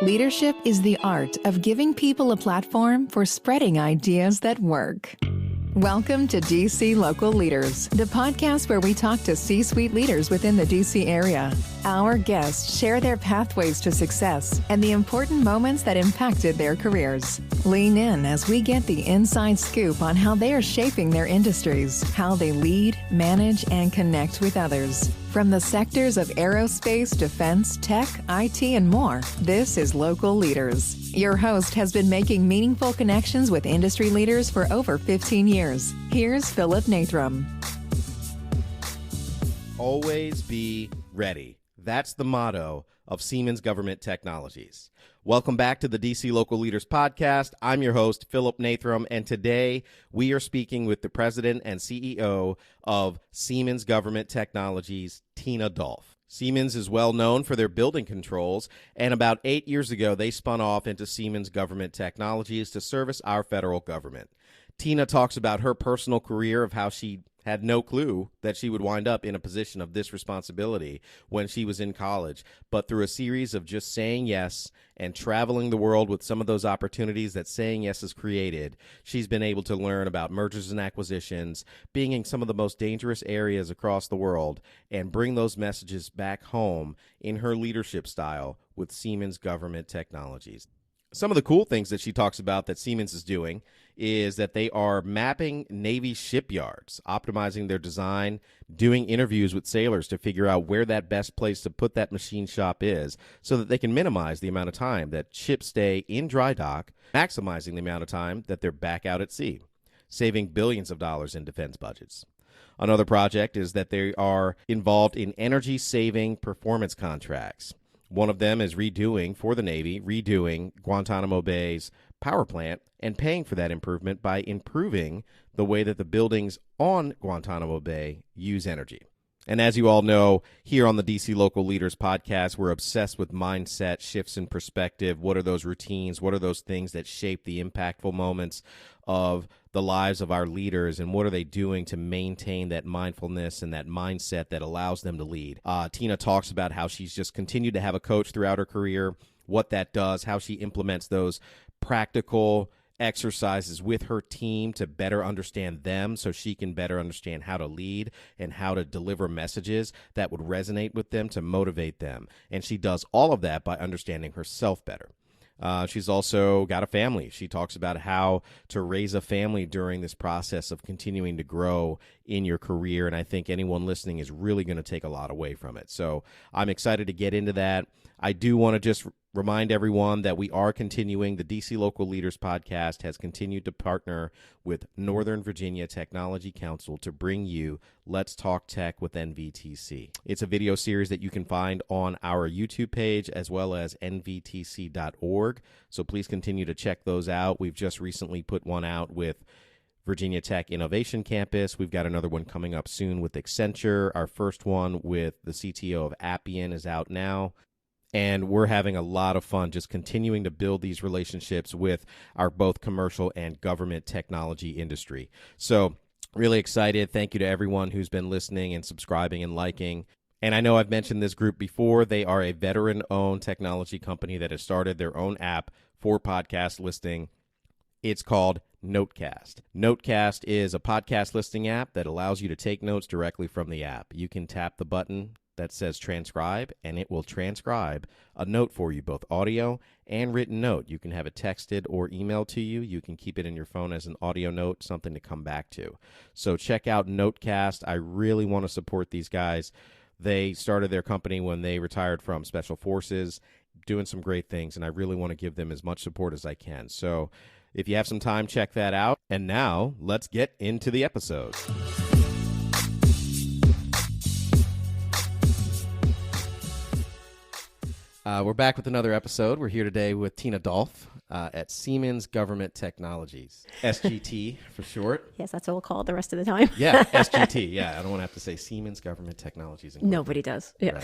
Leadership is the art of giving people a platform for spreading ideas that work. Welcome to DC Local Leaders, the podcast where we talk to C-suite leaders within the DC area. Our guests share their pathways to success and the important moments that impacted their careers. Lean in as we get the inside scoop on how they are shaping their industries, how they lead, manage, and connect with others. From the sectors of aerospace, defense, tech, IT, and more, this is Local Leaders. Your host has been making meaningful connections with industry leaders for over 15 years. Here's Philip Nathram. Always be ready. That's the motto of Siemens Government Technologies. Welcome back to the DC Local Leaders Podcast. I'm your host, Philip Nathram, and today we are speaking with the president and CEO of Siemens Government Technologies, Tina Dolph. Siemens is well known for their building controls, and about 8 years ago, they spun off into Siemens Government Technologies to service our federal government. Tina talks about her personal career, of how she had no clue that she would wind up in a position of this responsibility when she was in college, but through a series of just saying yes and traveling the world with some of those opportunities that saying yes has created, she's been able to learn about mergers and acquisitions, being in some of the most dangerous areas across the world, and bring those messages back home in her leadership style with Siemens Government Technologies. Some of the cool things that she talks about that Siemens is doing is that they are mapping Navy shipyards, optimizing their design, doing interviews with sailors to figure out where that best place to put that machine shop is so that they can minimize the amount of time that ships stay in dry dock, maximizing the amount of time that they're back out at sea, saving billions of dollars in defense budgets. Another project is that they are involved in energy-saving performance contracts. One of them is for the Navy, redoing Guantanamo Bay's power plant and paying for that improvement by improving the way that the buildings on Guantanamo Bay use energy. And as you all know, here on the DC Local Leaders Podcast, we're obsessed with mindset, shifts in perspective. What are those routines? What are those things that shape the impactful moments of the lives of our leaders, and what are they doing to maintain that mindfulness and that mindset that allows them to lead? Tina talks about how she's just continued to have a coach throughout her career, what that does, how she implements those practical exercises with her team to better understand them so she can better understand how to lead and how to deliver messages that would resonate with them to motivate them. And she does all of that by understanding herself better. She's also got a family. She talks about how to raise a family during this process of continuing to grow in your career, and I think anyone listening is really going to take a lot away from it. So I'm excited to get into that. I do want to just remind everyone that we are continuing. The DC Local Leaders Podcast has continued to partner with Northern Virginia Technology Council to bring you Let's Talk Tech with NVTC. It's a video series that you can find on our YouTube page as well as nvtc.org. So please continue to check those out. We've just recently put one out with Virginia Tech Innovation Campus. We've got another one coming up soon with Accenture. Our first one with the CTO of Appian is out now. And we're having a lot of fun just continuing to build these relationships with our both commercial and government technology industry. So really excited. Thank you to everyone who's been listening and subscribing and liking. And I know I've mentioned this group before. They are a veteran-owned technology company that has started their own app for podcast listing. It's called Notecast. Notecast is a podcast listing app that allows you to take notes directly from the app. You can tap the button that says transcribe, and it will transcribe a note for you, both audio and written note. You can have it texted or emailed to you. You can keep it in your phone as an audio note, something to come back to. So check out Notecast. I really want to support these guys. They started their company when they retired from Special Forces, doing some great things, and I really want to give them as much support as I can. So if you have some time, check that out. And now let's get into the episode. We're back with another episode. We're here today with Tina Dolph at Siemens Government Technologies, SGT for short. Yes, that's what we'll call it the rest of the time. Yeah, SGT. Yeah, I don't want to have to say Siemens Government Technologies. Nobody does. Yeah.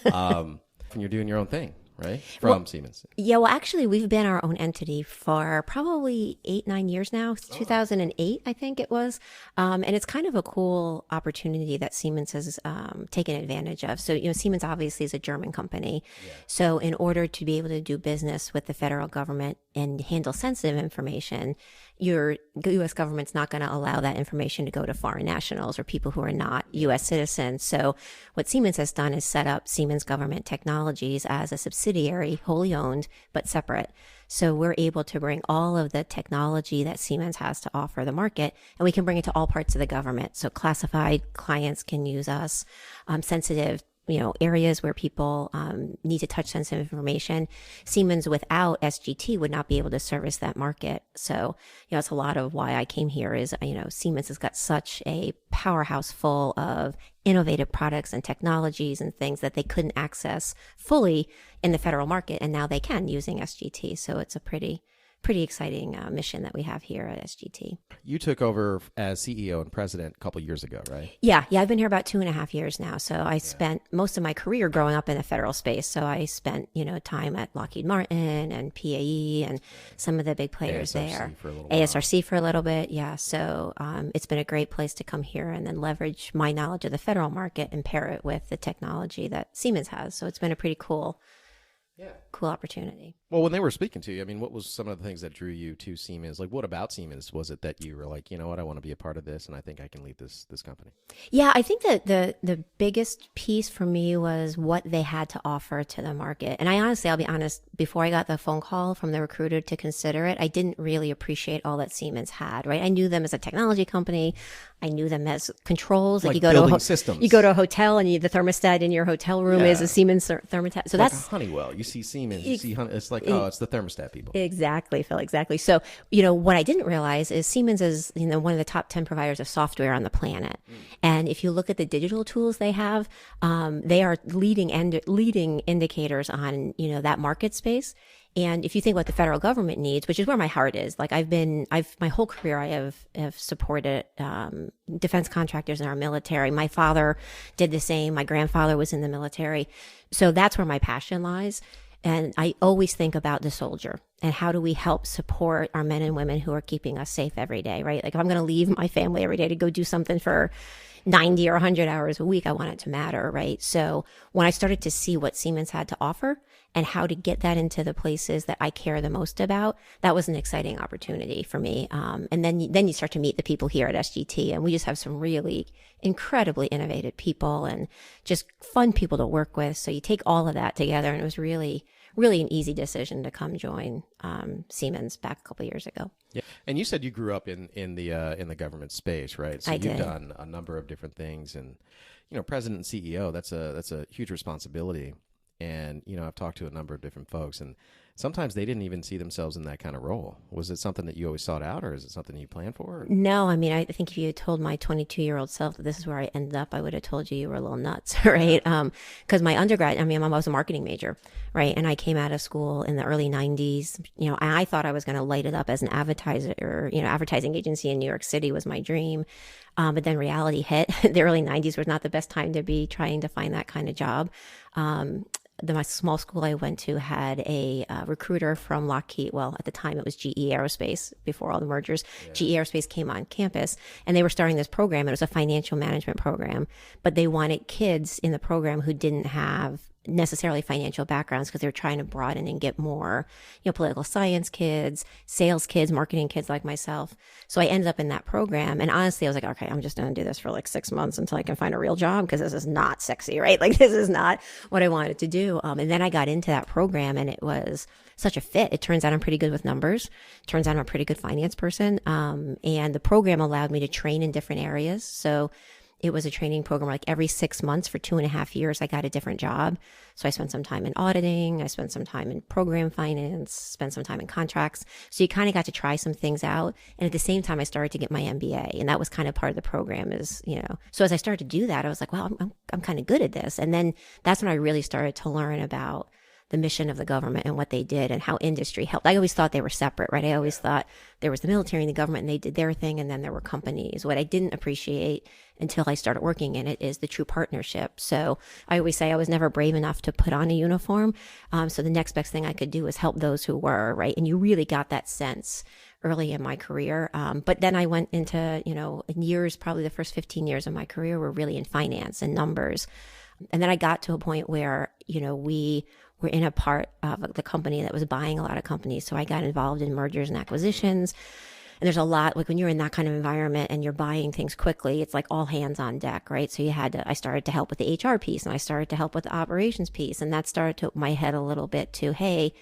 Right. And you're doing your own thing. right? From Siemens. Yeah, well, actually, we've been our own entity for probably 8-9 years now. 2008, I think it was. And it's kind of a cool opportunity that Siemens has taken advantage of. So, Siemens obviously is a German company. Yeah. So in order to be able to do business with the federal government and handle sensitive information, your U.S. government's not going to allow that information to go to foreign nationals or people who are not U.S. citizens. So what Siemens has done is set up Siemens Government Technologies as a subsidiary, wholly owned, but separate. So we're able to bring all of the technology that Siemens has to offer the market, and we can bring it to all parts of the government. So classified clients can use us, sensitive areas where people need to touch sensitive information. Siemens without SGT would not be able to service that market. So, it's a lot of why I came here is, Siemens has got such a powerhouse full of innovative products and technologies and things that they couldn't access fully in the federal market. And now they can using SGT. So it's a pretty exciting mission that we have here at SGT. You took over as CEO and president a couple years ago, right? Yeah. I've been here about 2.5 years now. So I spent most of my career growing up in the federal space. So I spent, time at Lockheed Martin and PAE and some of the big players there. ASRC for a little bit. Yeah. So it's been a great place to come here and then leverage my knowledge of the federal market and pair it with the technology that Siemens has. So it's been a pretty cool opportunity. Well, when they were speaking to you, what was some of the things that drew you to Siemens? Like, what about Siemens was it that you were like, I want to be a part of this, and I think I can lead this company? Yeah, I think that the biggest piece for me was what they had to offer to the market. And I'll be honest, before I got the phone call from the recruiter to consider it, I didn't really appreciate all that Siemens had, right? I knew them as a technology company. I knew them as controls. Like you go to systems. You go to a hotel and the thermostat in your hotel room is a Siemens thermostat. So that's like Honeywell. You see Siemens, you see it's like, it's the thermostat people. Exactly, Phil, exactly. So, what I didn't realize is Siemens is, one of the top 10 providers of software on the planet. And if you look at the digital tools they have, they are leading indicators on, that market space. And if you think what the federal government needs, which is where my heart is, like my whole career, I have supported defense contractors in our military. My father did the same. My grandfather was in the military. So that's where my passion lies. And I always think about the soldier and how do we help support our men and women who are keeping us safe every day, right? Like if I'm going to leave my family every day to go do something for 90 or 100 hours a week, I want it to matter, right? So when I started to see what Siemens had to offer and how to get that into the places that I care the most about, that was an exciting opportunity for me. And then you start to meet the people here at SGT, and we just have some really incredibly innovative people and just fun people to work with. So you take all of that together, and it was really an easy decision to come join Siemens back a couple of years ago. Yeah, and you said you grew up in the government space, right? So you've done a number of different things, and president and CEO, that's a huge responsibility. And I've talked to a number of different folks, and sometimes they didn't even see themselves in that kind of role. Was it something that you always sought out, or is it something you planned for? No, I think if you had told my 22-year-old self that this is where I ended up, I would have told you were a little nuts, right? Because my undergrad, I was a marketing major, right? And I came out of school in the early 90s. I thought I was going to light it up as an advertiser, or, advertising agency in New York City was my dream. But then reality hit. The early 90s was not the best time to be trying to find that kind of job. My small school I went to had a recruiter from Lockheed. Well, at the time it was GE Aerospace before all the mergers. Yeah. GE Aerospace came on campus and they were starting this program. It was a financial management program, but they wanted kids in the program who didn't have necessarily financial backgrounds because they were trying to broaden and get more, political science kids, sales kids, marketing kids like myself. So I ended up in that program. And honestly, I was like, okay, I'm just going to do this for like 6 months until I can find a real job because this is not sexy, right? Like this is not what I wanted to do. And then I got into that program and it was such a fit. It turns out I'm pretty good with numbers. Turns out I'm a pretty good finance person. And the program allowed me to train in different areas. So it was a training program like every 6 months for 2.5 years, I got a different job. So I spent some time in auditing. I spent some time in program finance, spent some time in contracts. So you kind of got to try some things out. And at the same time, I started to get my MBA. And that was kind of part of the program is, so as I started to do that, I was like, well, I'm kind of good at this. And then that's when I really started to learn about the mission of the government and what they did and how industry helped. I always thought they were separate, right? I always thought there was the military and the government and they did their thing, and then there were companies. What I didn't appreciate until I started working in it is the true partnership. So I always say I was never brave enough to put on a uniform. So the next best thing I could do was help those who were, right? And you really got that sense early in my career. But then I went into, in years, probably the first 15 years of my career were really in finance and numbers. And then I got to a point where, we were in a part of the company that was buying a lot of companies. So I got involved in mergers and acquisitions. And there's a lot, like when you're in that kind of environment and you're buying things quickly, it's like all hands on deck, right? So I started to help with the HR piece, and I started to help with the operations piece. And that started to open my head a little bit to, hey,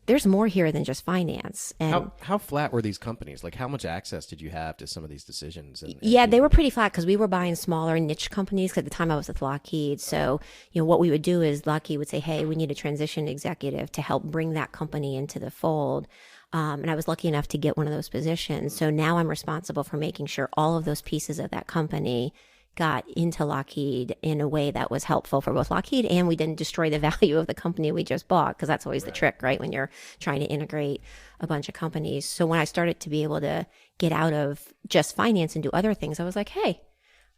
there's more here than just finance. And how flat were these companies? Like, how much access did you have to some of these decisions? Yeah, they were pretty flat because we were buying smaller niche companies. Because at the time I was with Lockheed. So, what we would do is Lockheed would say, hey, we need a transition executive to help bring that company into the fold. And I was lucky enough to get one of those positions. So now I'm responsible for making sure all of those pieces of that company got into Lockheed in a way that was helpful for both Lockheed, and we didn't destroy the value of the company we just bought, because that's always the trick, right? When you're trying to integrate a bunch of companies. So when I started to be able to get out of just finance and do other things, I was like, hey,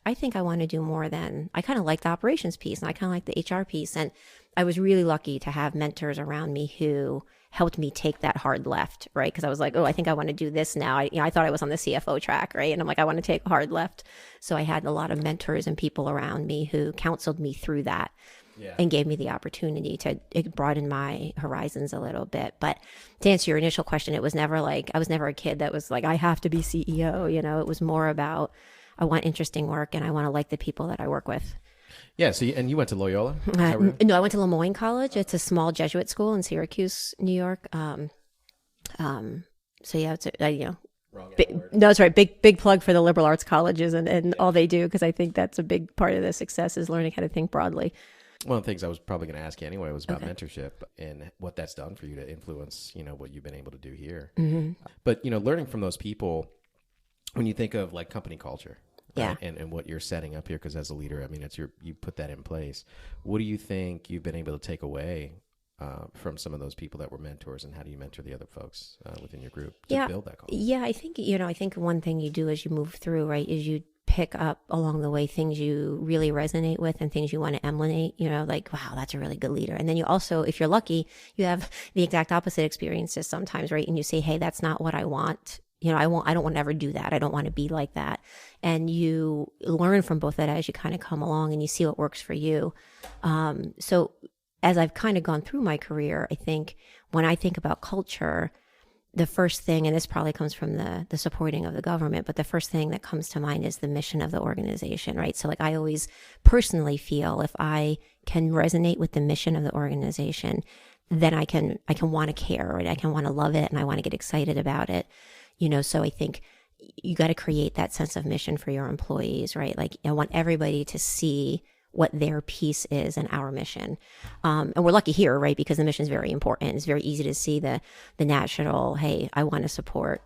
I think I want to do more than, I kind of like the operations piece and I kind of like the HR piece. And I was really lucky to have mentors around me who helped me take that hard left, right? Because I was like, oh, I think I want to do this now. I thought I was on the CFO track, right? And I'm like, I want to take a hard left. So I had a lot of mentors and people around me who counseled me through that. Yeah. And gave me the opportunity to broaden my horizons a little bit. But to answer your initial question, it was never like, I was never a kid that was like, I have to be CEO. It was more about, I want interesting work and I want to like the people that I work with. Yeah. So, and you went to Loyola? No, I went to Lemoyne College. It's a small Jesuit school in Syracuse, New York. So yeah, it's that's right. Big plug for the liberal arts colleges and all they do, because I think that's a big part of the success is learning how to think broadly. One of the things I was probably going to ask you anyway was about mentorship and what that's done for you to influence, what you've been able to do here. Mm-hmm. But, learning from those people, when you think of like company culture, right? Yeah. And what you're setting up here, because as a leader, I mean, you put that in place. What do you think you've been able to take away from some of those people that were mentors, and how do you mentor the other folks within your group to build that culture? Yeah, I think one thing you do as you move through, right, is you pick up along the way things you really resonate with and things you want to emulate, like, wow, that's a really good leader. And then you also, if you're lucky, you have the exact opposite experiences sometimes, right? And you say, hey, that's not what I want. I don't want to ever do that. I don't want to be like that. And you learn from both that as you kind of come along and you see what works for you. So as I've kind of gone through my career, I think when I think about culture, the first thing, and this probably comes from the supporting of the government, but the first thing that comes to mind is the mission of the organization, right? So like I always personally feel if I can resonate with the mission of the organization, then I can want to care, right? I can want to love it and I want to get excited about it. So I think you got to create that sense of mission for your employees, right? Like I want everybody to see what their piece is in our mission. And we're lucky here, right? Because the mission is very important. It's very easy to see the national, hey, I want to support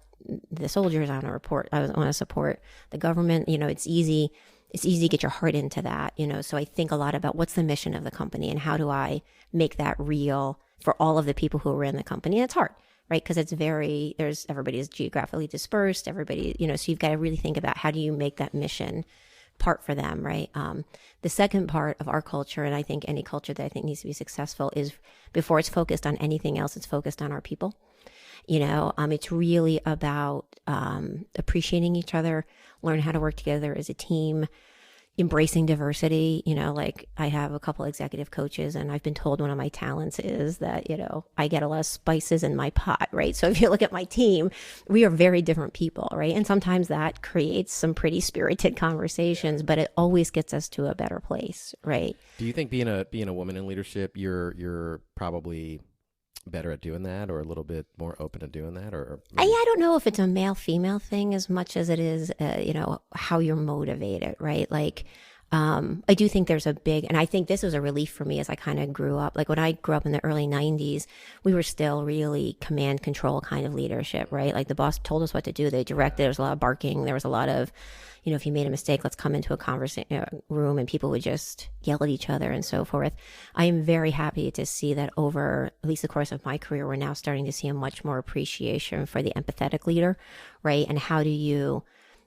the soldiers. I want to support the government. It's easy to get your heart into that, So I think a lot about what's the mission of the company and how do I make that real for all of the people who are in the company. And it's hard, right? Because everybody is geographically dispersed, everybody, so you've got to really think about how do you make that mission part for them, right? The second part of our culture, and I think any culture that I think needs to be successful, is before it's focused on anything else, it's focused on our people. It's really about appreciating each other, learn how to work together as a team, embracing diversity. Like I have a couple executive coaches, and I've been told one of my talents is that, I get a lot of spices in my pot, right? So if you look at my team, we are very different people, right? And sometimes that creates some pretty spirited conversations, but it always gets us to a better place, right? Do you think being a woman in leadership, you're probably better at doing that, or a little bit more open to doing that, or I don't know if it's a male female thing as much as it is how you're motivated, right? Like I do think there's and I think this was a relief for me as I kind of grew up. Like when I grew up in the early 90s, we were still really command control kind of leadership, right? Like the boss told us what to do. They directed. There was a lot of barking. There was a lot of, if you made a mistake, let's come into a conversation room, and people would just yell at each other and so forth. I am very happy to see that over at least the course of my career, we're now starting to see a much more appreciation for the empathetic leader, right? And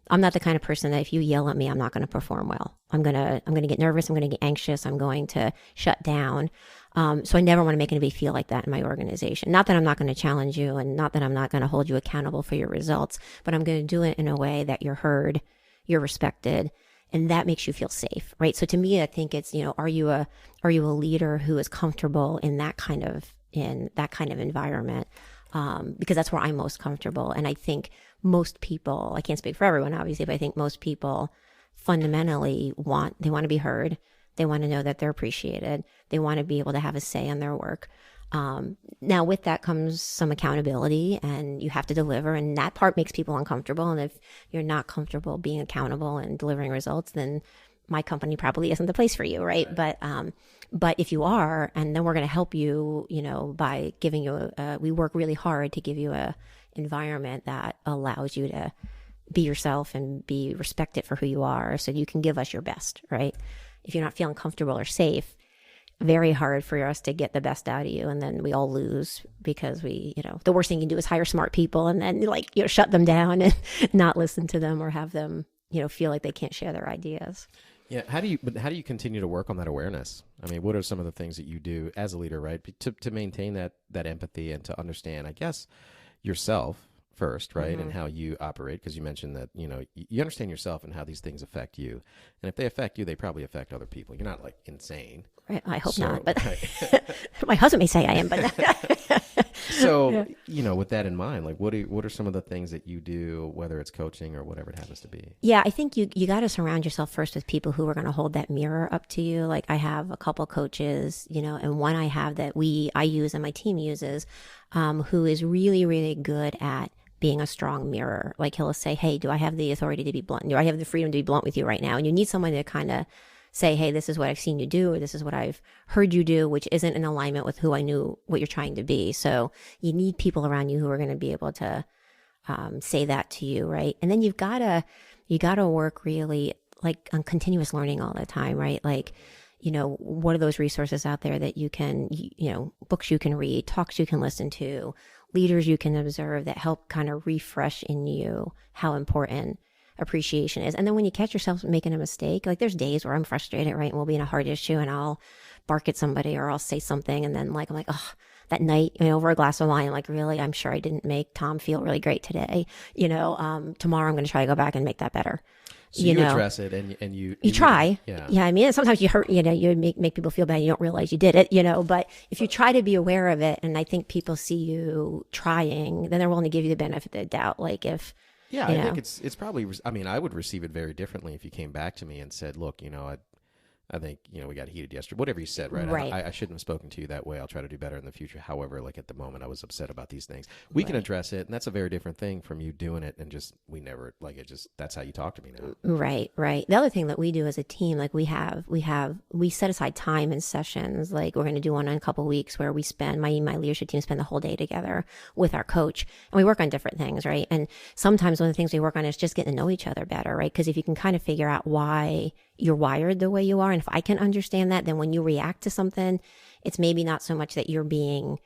I'm not the kind of person that if you yell at me, I'm not going to perform well. I'm going to get nervous. I'm going to get anxious. I'm going to shut down. So I never want to make anybody feel like that in my organization. Not that I'm not going to challenge you, and not that I'm not going to hold you accountable for your results, but I'm going to do it in a way that you're heard, you're respected, and that makes you feel safe, right? So to me, I think it's, are you a leader who is comfortable in that kind of environment? Because that's where I'm most comfortable. And I think most people, I can't speak for everyone, obviously, but I think most people fundamentally want to be heard. They want to know that they're appreciated. They want to be able to have a say in their work. Now with that comes some accountability, and you have to deliver, and that part makes people uncomfortable. And if you're not comfortable being accountable and delivering results, then my company probably isn't the place for you, right? But if you are, and then we're going to help you, by giving you we work really hard to give you a environment that allows you to be yourself and be respected for who you are, so you can give us your best, right? If you're not feeling comfortable or safe, very hard for us to get the best out of you, and then we all lose because the worst thing you can do is hire smart people and then shut them down and not listen to them, or have them feel like they can't share their ideas. Yeah. How do you continue to work on that awareness? I mean, what are some of the things that you do as a leader, right, to maintain that empathy and to understand, I guess, yourself first, right, and how you operate? Because you mentioned that you understand yourself and how these things affect you, and if they affect you, they probably affect other people. You're not insane. Right. I hope not, but right. My husband may say I am, but so with that in mind, what are some of the things that you do, whether it's coaching or whatever it happens to be? Yeah, I think you got to surround yourself first with people who are going to hold that mirror up to you. Like I have a couple coaches, and one I have that I use and my team uses, who is really, really good at being a strong mirror. Like he'll say, hey, do I have the authority to be blunt? Do I have the freedom to be blunt with you right now? And you need someone to kind of say, hey, this is what I've seen you do, or this is what I've heard you do, which isn't in alignment with who I knew what you're trying to be. So you need people around you who are going to be able to say that to you, right? And then you gotta work really on continuous learning all the time, right? What are those resources out there that you can, books you can read, talks you can listen to, leaders you can observe that help kind of refresh in you how important appreciation is. And then when you catch yourself making a mistake, there's days where I'm frustrated, right? And we'll be in a hard issue and I'll bark at somebody or I'll say something. And then I'm like, oh, that night, over a glass of wine, really, I'm sure I didn't make Tom feel really great today. Tomorrow I'm going to try to go back and make that better. So you address it and you try. Yeah. I mean, sometimes you hurt, you make people feel bad. You don't realize you did it, but if you try to be aware of it, and I think people see you trying, then they're willing to give you the benefit of the doubt. Yeah, I think it's probably, I would receive it very differently if you came back to me and said, look, I think, we got heated yesterday. Whatever you said, right? Right. I shouldn't have spoken to you that way. I'll try to do better in the future. However, at the moment, I was upset about these things. We can address it, and that's a very different thing from you doing it and just, that's how you talk to me now. Right. The other thing that we do as a team, we set aside time in sessions. We're going to do one in a couple of weeks where we spend, my leadership team spend the whole day together with our coach, and we work on different things, right? And sometimes one of the things we work on is just getting to know each other better, right? Because if you can kind of figure out why you're wired the way you are, and if I can understand that, then when you react to something, it's maybe not so much that you're being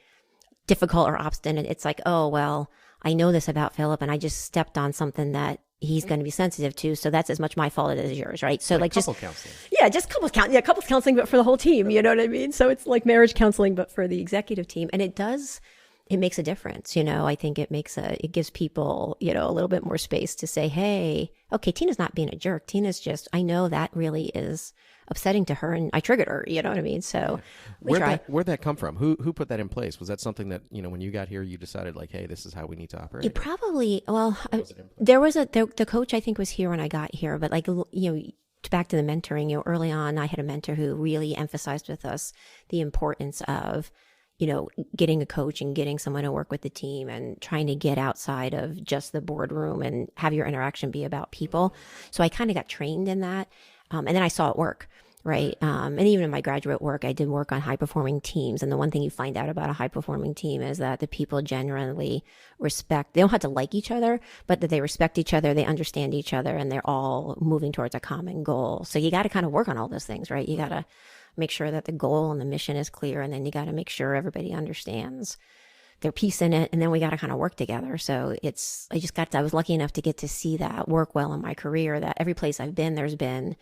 difficult or obstinate. It's like, oh, well, I know this about Philip, and I just stepped on something that he's going to be sensitive to, so that's as much my fault as yours, right? So couples counseling. Yeah, just couples counseling, but for the whole team, you know what I mean? So it's like marriage counseling, but for the executive team, and it makes a difference. I think it gives people, a little bit more space to say, hey, okay, Tina's not being a jerk. Tina's just, I know that really is upsetting to her and I triggered her, you know what I mean? So where'd that come from? Who put that in place? Was that something that, when you got here, you decided hey, this is how we need to operate? It probably, the coach I think was here when I got here, but back to the mentoring, early on, I had a mentor who really emphasized with us the importance of, getting a coach and getting someone to work with the team and trying to get outside of just the boardroom and have your interaction be about people. So I kind of got trained in that. And then I saw it work. Right. And even in my graduate work, I did work on high performing teams. And the one thing you find out about a high performing team is that the people genuinely respect, they don't have to like each other, but that they respect each other, they understand each other, and they're all moving towards a common goal. So you got to kind of work on all those things, right? You got to make sure that the goal and the mission is clear. And then you got to make sure everybody understands their piece in it. And then we got to kind of work together. So I was lucky enough to get to see that work well in my career, that every place I've been, there's been,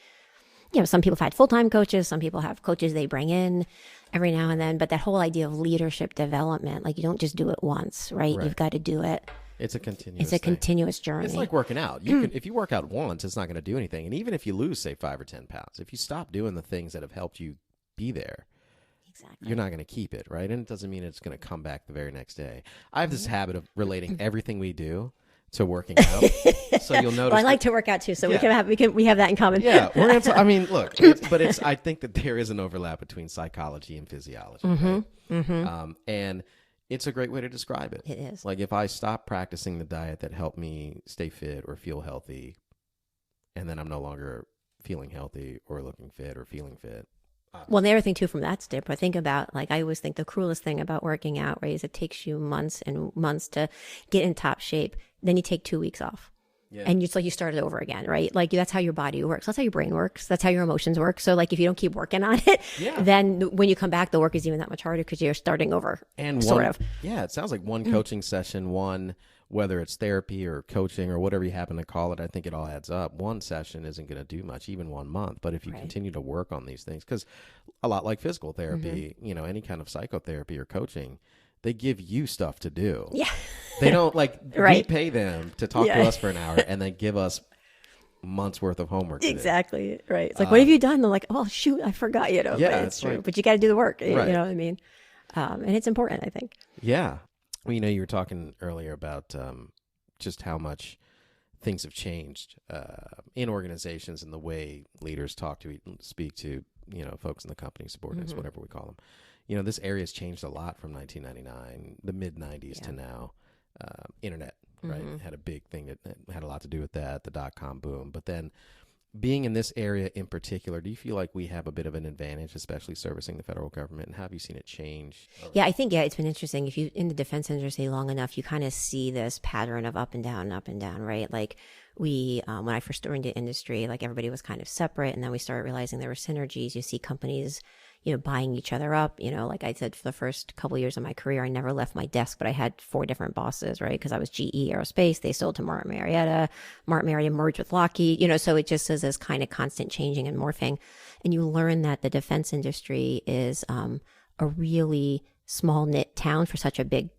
some people have had full-time coaches, some people have coaches they bring in every now and then, but that whole idea of leadership development, like you don't just do it once, right? You've got to do it. It's a continuous continuous journey. It's like working out. If you work out once, it's not going to do anything. And even if you lose, say, 5 or 10 pounds, if you stop doing the things that have helped you be there, you're not going to keep it, right? And it doesn't mean it's going to come back the very next day. I have this habit of relating everything we do to working out. So you'll notice. Well, I like to work out too, so we have that in common. Yeah, I mean, look, I think that there is an overlap between psychology and physiology, right? And it's a great way to describe it. It is. Like if I stop practicing the diet that helped me stay fit or feel healthy, and then I'm no longer feeling healthy or looking fit or feeling fit. Well, the other thing too, from that step, I think about, like, I always think the cruelest thing about working out, right, is it takes you months and months to get in top shape. Then you take 2 weeks off. Yeah. And it's like you start it over again, right? Like that's how your body works. That's how your brain works. That's how your emotions work. So like if you don't keep working on it, then when you come back, the work is even that much harder because you're starting over. And yeah, it sounds like one coaching session, whether it's therapy or coaching or whatever you happen to call it, I think it all adds up. One session isn't going to do much, even 1 month. But if you continue to work on these things, because a lot like physical therapy, any kind of psychotherapy or coaching, they give you stuff to do. Yeah. They don't we pay them to talk to us for an hour and then give us months worth of homework. Exactly. Right. It's like, what have you done? They're like, oh, shoot, I forgot, Yeah, but it's true. But you got to do the work. You know what I mean? And it's important, I think. Yeah. Well, you were talking earlier about just how much things have changed in organizations and the way leaders speak to, folks in the company, subordinates, whatever we call them. This area has changed a lot from 1999, the mid-'90s to now. Internet, right? Had a big thing that had a lot to do with that, the dot-com boom. But then being in this area in particular, do you feel like we have a bit of an advantage, especially servicing the federal government? And how have you seen it change? Yeah, I think, it's been interesting. If you in the defense industry long enough, you kind of see this pattern of up and down, right? Like we, when I first joined the industry, like everybody was kind of separate. And then we started realizing there were synergies. You see companies buying each other up. Like I said, for the first couple of years of my career, I never left my desk, but I had 4 different bosses, right? Because I was GE Aerospace. They sold to Martin Marietta. Martin Marietta merged with Lockheed, so it just is this kind of constant changing and morphing. And you learn that the defense industry is a really small knit town for such a big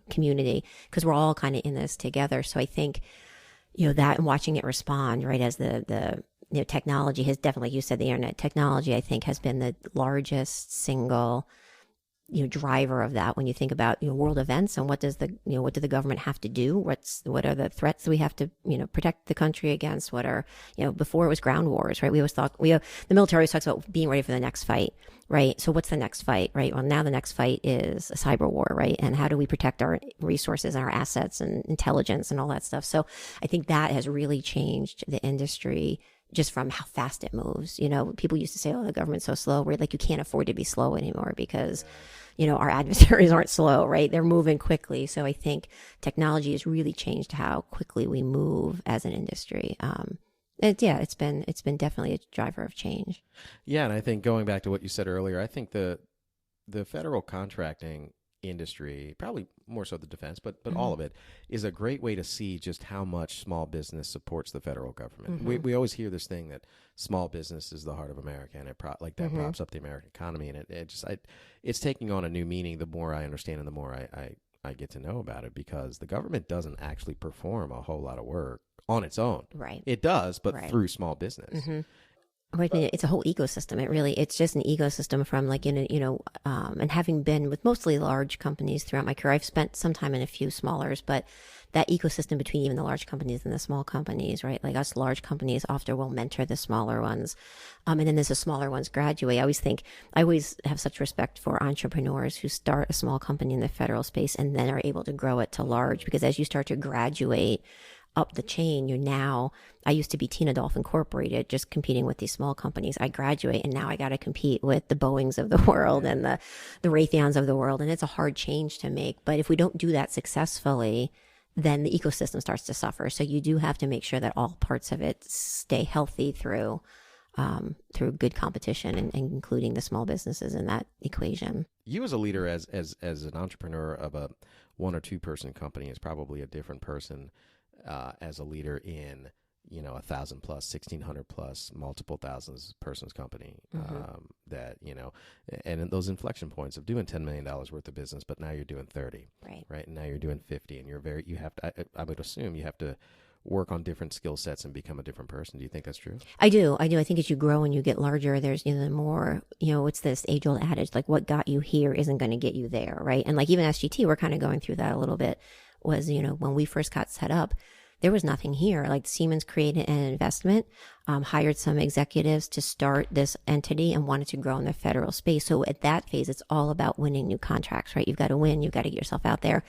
community, because we're all kind of in this together. So I think, that and watching it respond, right, as the technology has definitely, like you said, the internet technology, I think, has been the largest single, driver of that. When you think about, world events and what does what do the government have to do? What are the threats that we have to, protect the country against? What are, before it was ground wars, right? We always thought, the military always talks about being ready for the next fight, right? So what's the next fight, right? Well, now the next fight is a cyber war, right? And how do we protect our resources and our assets and intelligence and all that stuff? So I think that has really changed the industry, just from how fast it moves. People used to say, oh, the government's so slow. We're like, you can't afford to be slow anymore because, our adversaries aren't slow, right? They're moving quickly. So I think technology has really changed how quickly we move as an industry. It's been definitely a driver of change. Yeah. And I think going back to what you said earlier, I think the federal contracting industry, probably more so the defense, but all of it, is a great way to see just how much small business supports the federal government. We always hear this thing that small business is the heart of America, and it props up the American economy, and it's taking on a new meaning the more I understand and the more I get to know about it, because the government doesn't actually perform a whole lot of work on its own. Right. It does, but through small business. It's a whole ecosystem. It's just an ecosystem from and having been with mostly large companies throughout my career, I've spent some time in a few smallers, but that ecosystem between even the large companies and the small companies, right? Like us large companies often will mentor the smaller ones. And then as the smaller ones graduate, I always have such respect for entrepreneurs who start a small company in the federal space and then are able to grow it to large, because as you start to graduate, up the chain. I used to be Tina Dolph Incorporated, just competing with these small companies. I graduate and now I got to compete with the Boeings of the world and the Raytheons of the world. And it's a hard change to make. But if we don't do that successfully, then the ecosystem starts to suffer. So you do have to make sure that all parts of it stay healthy through good competition and including the small businesses in that equation. You as a leader, as an entrepreneur of a 1 or 2 person company, is probably a different person as a leader in 1,000 plus, 1,600 plus, multiple thousands persons company. That and in those inflection points of doing $10 million worth of business, but now you're doing 30, right? And now you're doing 50, and you have to. I would assume you have to work on different skill sets and become a different person. Do you think that's true? I do. I think as you grow and you get larger, there's, the more, what's this age-old adage, like what got you here isn't going to get you there, right? And like even SGT, we're kind of going through that a little bit, was, when we first got set up, there was nothing here. Like Siemens created an investment, hired some executives to start this entity and wanted to grow in the federal space. So at that phase, it's all about winning new contracts, right? You've got to win. You've got to get yourself out there.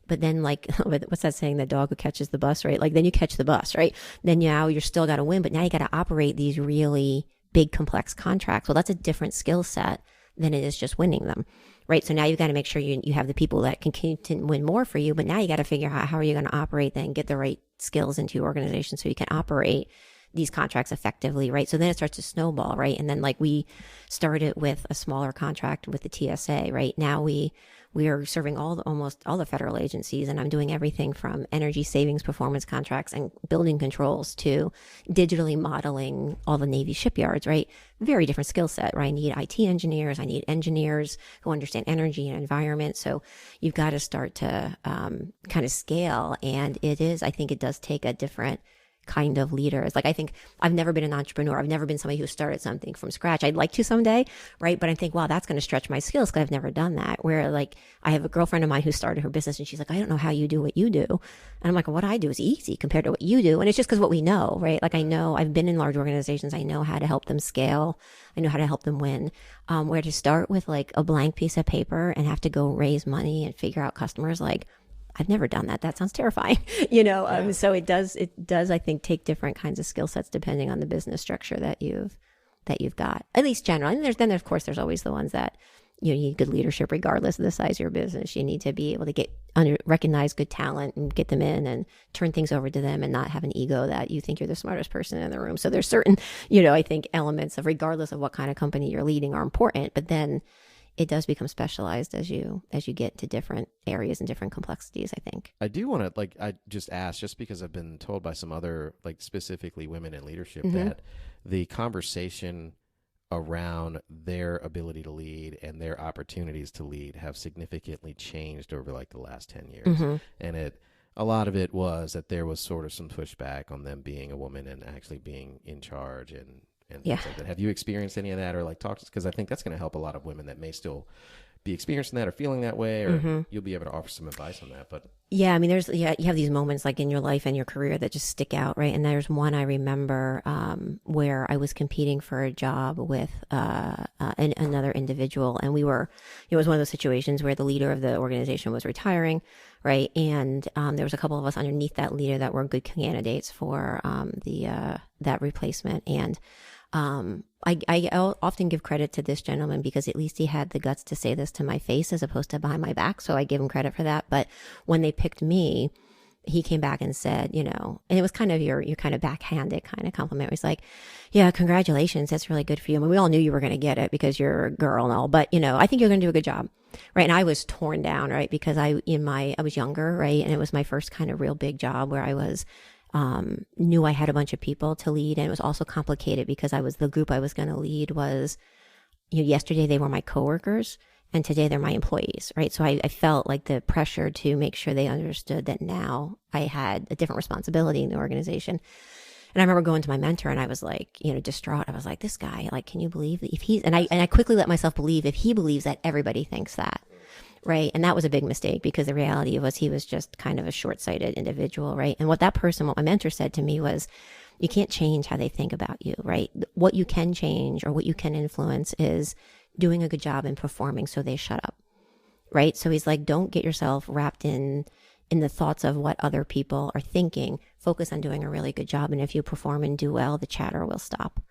But then like, what's that saying? The dog who catches the bus, right? Like then you catch the bus, right? Then now you're still got to win, but now you got to operate these really big, complex contracts. Well, that's a different skill set than it is just winning them, right? So now you've got to make sure you have the people that can continue to win more for you, but now you got to figure out how are you going to operate then, get the right skills into your organization so you can operate these contracts effectively, right? So then it starts to snowball, right? And then like we started with a smaller contract with the TSA, right? Now we are serving almost all the federal agencies, and I'm doing everything from energy savings performance contracts and building controls to digitally modeling all the Navy shipyards, right? Very different skill set, right? I need IT engineers. I need engineers who understand energy and environment. So you've got to start to kind of scale. And I think it does take a different kind of leaders. Like I think I've never been an entrepreneur. I've never been somebody who started something from scratch. I'd like to someday, right? But I think, wow, that's going to stretch my skills because I've never done that. Where like I have a girlfriend of mine who started her business and she's like, I don't know how you do what you do. And I'm like, well, what I do is easy compared to what you do. And it's just because what we know, right? Like I know I've been in large organizations. I know how to help them scale. I know how to help them win. Where to start with like a blank piece of paper and have to go raise money and figure out customers, like I've never done that. That sounds terrifying, So it does, I think, take different kinds of skill sets depending on the business structure that you've got, at least generally. And of course, there's always the ones that, you need good leadership regardless of the size of your business. You need to be able to recognize good talent and get them in and turn things over to them and not have an ego that you think you're the smartest person in the room. So there's certain, I think elements of regardless of what kind of company you're leading are important, but then it does become specialized as you get to different areas and different complexities, I think. I do want to, I just ask, just because I've been told by some other, specifically women in leadership, that the conversation around their ability to lead and their opportunities to lead have significantly changed over the last 10 years. And a lot of it was that there was sort of some pushback on them being a woman and actually being in charge and things like that. Have you experienced any of that, or talk to us? Because I think that's going to help a lot of women that may still be experiencing that or feeling that way, or you'll be able to offer some advice on that. But yeah, I mean, you have these moments in your life and your career that just stick out, right? And there's one I remember where I was competing for a job with another individual, and it was one of those situations where the leader of the organization was retiring, right? And there was a couple of us underneath that leader that were good candidates for that replacement, and I often give credit to this gentleman because at least he had the guts to say this to my face as opposed to behind my back. So I give him credit for that. But when they picked me, he came back and said, and it was kind of your kind of backhanded kind of compliment. It was like, yeah, congratulations. That's really good for you. I mean, we all knew you were going to get it because you're a girl and all, but I think you're going to do a good job. Right. And I was torn down, right? Because I was younger, right? And it was my first kind of real big job where I was knew I had a bunch of people to lead. And it was also complicated because the group I was going to lead was, yesterday they were my coworkers and today they're my employees, right? So I felt like the pressure to make sure they understood that now I had a different responsibility in the organization. And I remember going to my mentor and I was distraught. I was like, this guy, can you believe that and I quickly let myself believe if he believes that, everybody thinks that. Right. And that was a big mistake because the reality was he was just kind of a short-sighted individual. Right. And what my mentor said to me was, you can't change how they think about you. Right. What you can change or what you can influence is doing a good job and performing so they shut up. Right. So he's like, don't get yourself wrapped in in the thoughts of what other people are thinking. Focus on doing a really good job. And if you perform and do well, the chatter will stop.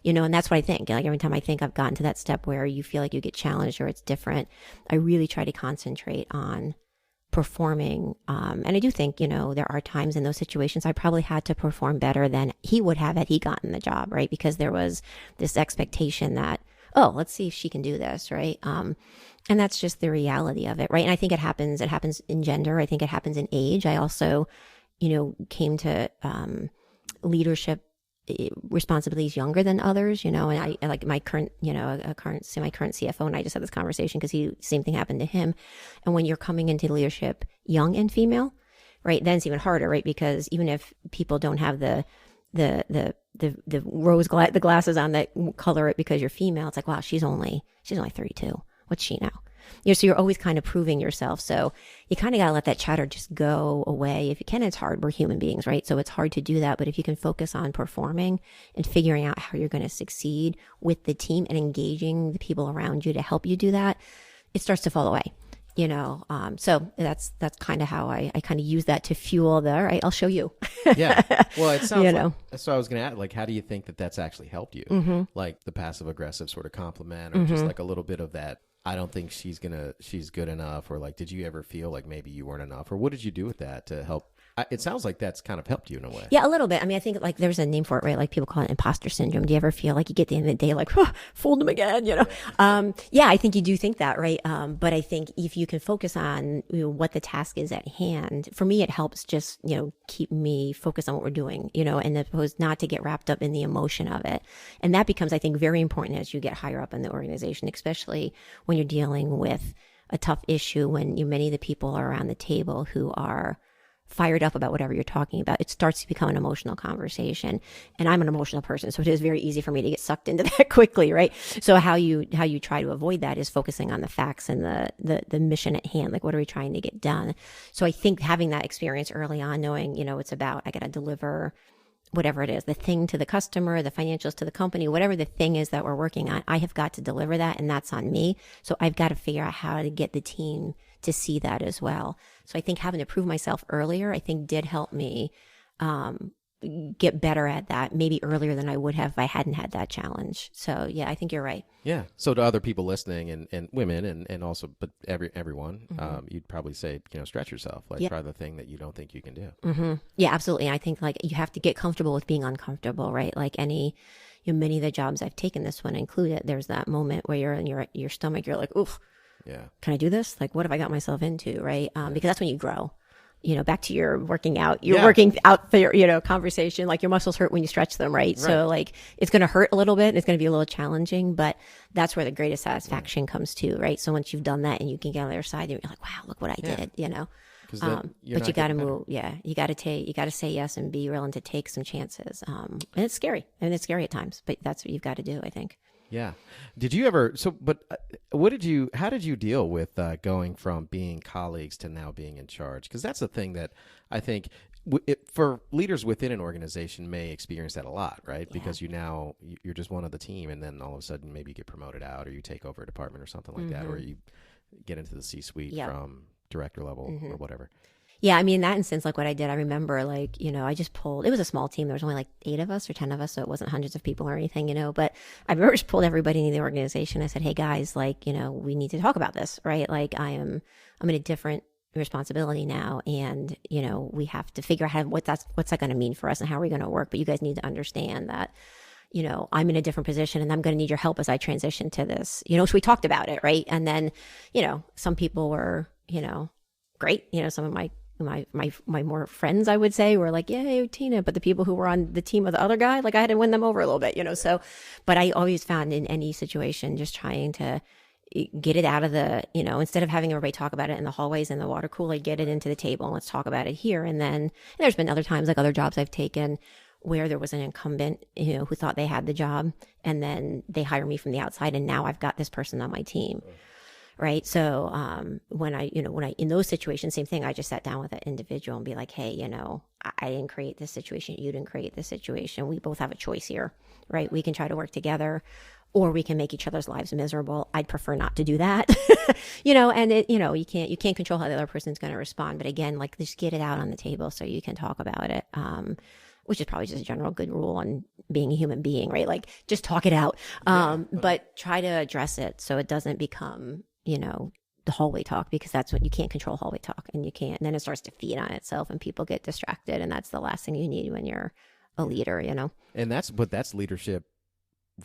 And that's what I think. Like every time I think I've gotten to that step where you feel like you get challenged or it's different, I really try to concentrate on performing. And I do think, there are times in those situations I probably had to perform better than he would have had he gotten the job, right? Because there was this expectation that, oh, let's see if she can do this, right? And that's just the reality of it, right? And I think it happens in gender. I think it happens in age. I also, came to leadership responsibilities younger than others, and I like my current, my current CFO and I just had this conversation because same thing happened to him. And when you're coming into leadership young and female, right, then it's even harder, right? Because even if people don't have the the glasses on that color it because you're female, it's like, wow, she's only 32. What's she now? So you're always kind of proving yourself. So you kind of got to let that chatter just go away. If you can, it's hard. We're human beings, right? So it's hard to do that. But if you can focus on performing and figuring out how you're going to succeed with the team and engaging the people around you to help you do that, it starts to fall away. So that's kind of how I kind of use that to fuel the, all right, I'll show you. Yeah. Well, it sounds like, so I was going to add, like, how do you think that that's actually helped you? Mm-hmm. Like the passive aggressive sort of compliment or just like a little bit of that, I don't think she's good enough, or like, did you ever feel like maybe you weren't enough, or what did you do with that to help? It sounds like that's kind of helped you in a way. Yeah, a little bit. I mean, I think like there's a name for it, right? Like people call it imposter syndrome. Do you ever feel like you get to the end of the day like, fooled them again, Yeah, I think you do think that, right? But I think if you can focus on what the task is at hand, for me, it helps just, keep me focused on what we're doing, and opposed not to get wrapped up in the emotion of it. And that becomes, I think, very important as you get higher up in the organization, especially when you're dealing with a tough issue, when many of the people are around the table who are fired up about whatever you're talking about. It starts to become an emotional conversation. And I'm an emotional person, so it is very easy for me to get sucked into that quickly, right? So how you try to avoid that is focusing on the facts and the mission at hand. Like, what are we trying to get done? So I think having that experience early on, knowing, it's about, I got to deliver whatever it is, the thing to the customer, the financials to the company, whatever the thing is that we're working on, I have got to deliver that, and that's on me. So I've got to figure out how to get the team to see that as well. So I think having to prove myself earlier, I think did help me get better at that, maybe earlier than I would have if I hadn't had that challenge. So yeah, I think you're right. Yeah. So to other people listening and women and also, but everyone, you'd probably say, stretch yourself, like try the thing that you don't think you can do. Mm-hmm. Yeah, absolutely. And I think like you have to get comfortable with being uncomfortable, right? Like many of the jobs I've taken, this one included, there's that moment where you're in your stomach, you're like, oof, yeah, can I do this? Like, what have I got myself into? Right. Because that's when you grow. Back to your working out, working out for conversation, like your muscles hurt when you stretch them, right? So like it's going to hurt a little bit. It's going to be a little challenging, but that's where the greatest satisfaction comes to, right? So once you've done that and you can get on the other side, you're like, wow, look what I did, but you got to move. Yeah. You got to say yes and be willing to take some chances. And it's scary. And it's scary at times, but that's what you've got to do, I think. Yeah. Did you ever, how did you deal with going from being colleagues to now being in charge? Because that's the thing that I think for leaders within an organization may experience that a lot, right? Yeah. Because you're just one of the team, and then all of a sudden maybe you get promoted out, or you take over a department or something like that, or you get into the C-suite from director level or whatever. Yeah, I mean, in that instance, like what I did, I remember like, I just pulled, it was a small team. There was only like 8 of us or 10 of us. So it wasn't hundreds of people or anything, but I remember just pulled everybody into the organization. I said, hey guys, like, we need to talk about this, right? Like I'm in a different responsibility now, and, we have to figure out what's that going to mean for us and how are we going to work? But you guys need to understand that, I'm in a different position and I'm going to need your help as I transition to this, so we talked about it. Right. And then, some people were, great. Some of my more friends, I would say, were like, yay, Tina. But the people who were on the team of the other guy, like I had to win them over a little bit, so, but I always found in any situation, just trying to get it out of the, instead of having everybody talk about it in the hallways and the water cooler, get it into the table and let's talk about it here. And then there's been other times, like other jobs I've taken where there was an incumbent, who thought they had the job, and then they hire me from the outside, and now I've got this person on my team. right? So when I in those situations, same thing. I just sat down with that individual and be like, hey, I didn't create this situation. You didn't create this situation. We both have a choice here, right? We can try to work together, or we can make each other's lives miserable. I'd prefer not to do that, and you can't control how the other person's going to respond. But again, like, just get it out on the table so you can talk about it. Which is probably just a general good rule on being a human being, right? Like, just talk it out. But try to address it so it doesn't become, the hallway talk, because that's what you can't control hallway talk, and you can't, and then it starts to feed on itself and people get distracted. And that's the last thing you need when you're a leader, And that's leadership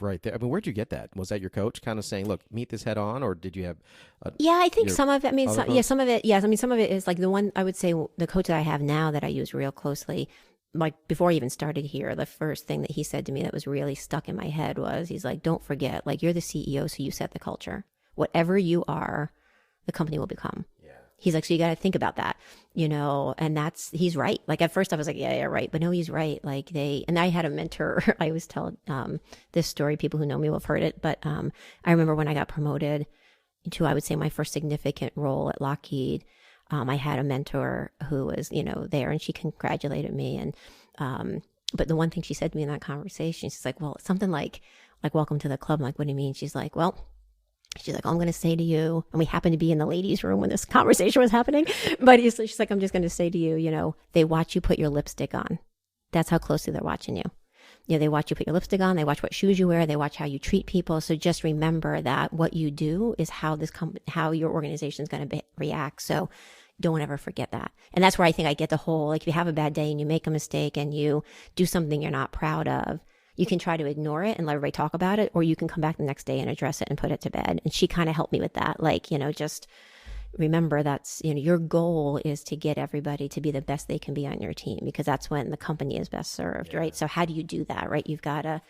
right there. I mean, where'd you get that? Was that your coach kind of saying, look, meet this head on, or did you have I think some of it, some of it, yes. I mean, some of it is like the one, I would say, the coach that I have now that I use real closely, like before I even started here, the first thing that he said to me that was really stuck in my head was, he's like, don't forget, like, you're the CEO, so you set the culture. Whatever you are, the company will become. He's like, so you got to think about that, and he's right. Like, at first I was like, yeah, right. But no, he's right. Like, and I had a mentor. I always tell this story. People who know me will have heard it. But I remember when I got promoted to, I would say, my first significant role at Lockheed, I had a mentor who was, there, and she congratulated me. And, but the one thing she said to me in that conversation, she's like, well, something like, welcome to the club. I'm like, what do you mean? She's like, all I'm going to say to you, and we happened to be in the ladies' room when this conversation was happening, but she's like, I'm just going to say to you, they watch you put your lipstick on. That's how closely they're watching you. They watch you put your lipstick on. They watch what shoes you wear. They watch how you treat people. So just remember that what you do is how how your organization is going to react. So don't ever forget that. And that's where I think I get the whole, like, if you have a bad day and you make a mistake and you do something you're not proud of, you can try to ignore it and let everybody talk about it, or you can come back the next day and address it and put it to bed. And she kind of helped me with that. Like, just remember that's, your goal is to get everybody to be the best they can be on your team, because that's when the company is best served, right? So how do you do that, right? You've got to,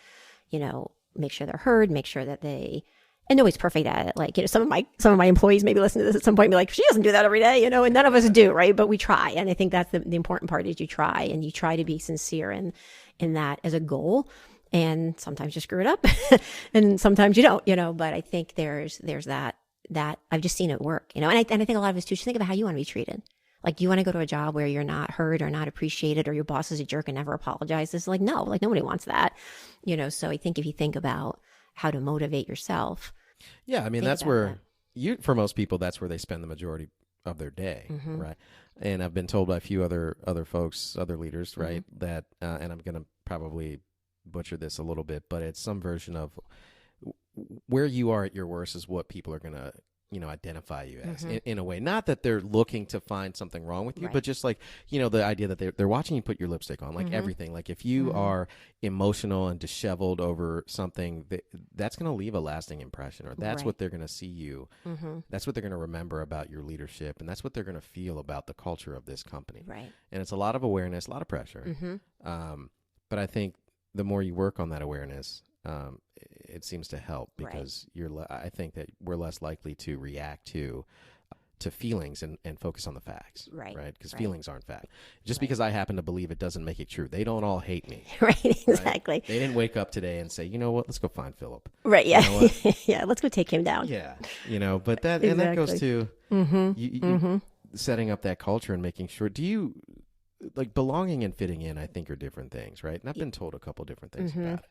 make sure they're heard, make sure that and nobody's perfect at it. Like, some of my employees maybe listen to this at some point and be like, she doesn't do that every day, and none of us do, right? But we try. And I think that's the important part, is you try, and you try to be sincere in that as a goal. And sometimes you screw it up and sometimes you don't, but I think there's that I've just seen it work, and I think a lot of us too, just think about how you want to be treated. Like, do you want to go to a job where you're not heard or not appreciated, or your boss is a jerk and never apologizes? Like, no, like, nobody wants that, so I think if you think about how to motivate yourself. Yeah. I mean, that's where for most people, that's where they spend the majority of their day. Mm-hmm. Right. And I've been told by a few other folks, other leaders, right, mm-hmm. that, and I'm going to probably butcher this a little bit, but it's some version of where you are at your worst is what people are going to, identify you as, mm-hmm. in a way. Not that they're looking to find something wrong with you, right. but just like, the idea that they're watching you put your lipstick on, like mm-hmm. everything. Like, if you mm-hmm. are emotional and disheveled over something, that's going to leave a lasting impression, or that's right. what they're going to see you. Mm-hmm. That's what they're going to remember about your leadership, and that's what they're going to feel about the culture of this company. Right. And it's a lot of awareness, a lot of pressure. Mm-hmm. But I think the more you work on that awareness, it seems to help, because right. I think that we're less likely to react to feelings and focus on the facts, right? Because right. feelings aren't fact. Just right. because I happen to believe it doesn't make it true. They don't all hate me. Right, exactly. Right? They didn't wake up today and say, you know what, let's go find Philip. Right, yeah. Yeah, let's go take him down. Yeah, but that, exactly. and that goes to mm-hmm. you setting up that culture and making sure, like, belonging and fitting in, I think, are different things, right? And I've been told a couple different things mm-hmm. about it.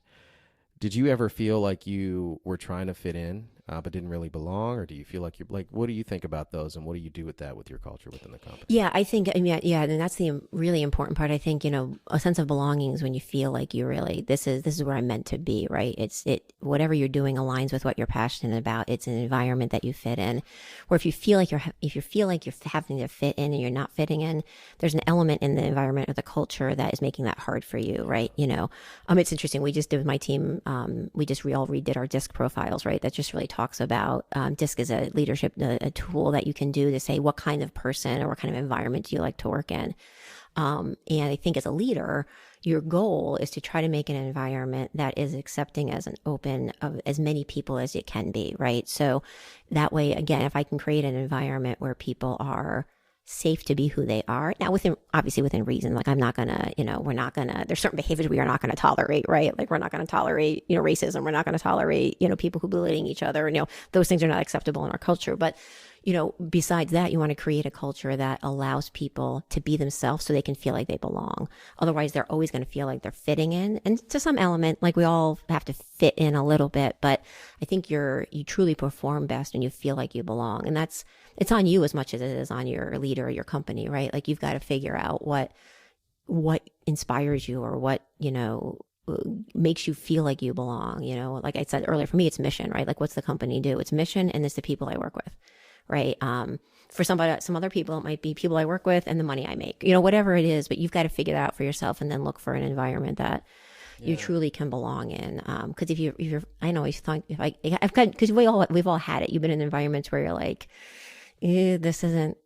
Did you ever feel like you were trying to fit in, but didn't really belong? Or do you feel like what do you think about those, and what do you do with that with your culture within the company? Yeah, I think, and that's the really important part. I think, a sense of belonging is when you feel like you really, this is where I'm meant to be, right? Whatever you're doing aligns with what you're passionate about. It's an environment that you fit in. Or if you feel like you're having to fit in and you're not fitting in, there's an element in the environment or the culture that is making that hard for you, right? It's interesting. We just did with my team, we all redid our DISC profiles, right? That just really talks about DISC is a leadership a tool that you can do to say what kind of person or what kind of environment do you like to work in. And I think as a leader, your goal is to try to make an environment that is accepting as an open of as many people as it can be, right? So that way, again, if I can create an environment where people are safe to be who they are. Now, obviously within reason, like I'm not gonna, we're not gonna, there's certain behaviors we are not gonna tolerate, right? Like we're not gonna tolerate, racism. We're not gonna tolerate, people who bullying each other. Those things are not acceptable in our culture. But, besides that, you want to create a culture that allows people to be themselves so they can feel like they belong. Otherwise, they're always going to feel like they're fitting in. And to some element, like we all have to fit in a little bit, but I think you truly perform best when you feel like you belong. And it's on you as much as it is on your leader or your company, right? Like you've got to figure out what inspires you or what, makes you feel like you belong. Like I said earlier, for me, it's mission, right? Like what's the company do? It's mission and it's the people I work with, right? For some other people, it might be people I work with and the money I make, whatever it is, but you've got to figure that out for yourself and then look for an environment that you truly can belong in. Cause if you're, I know, cause we've all had it. You've been in environments where you're like, this isn't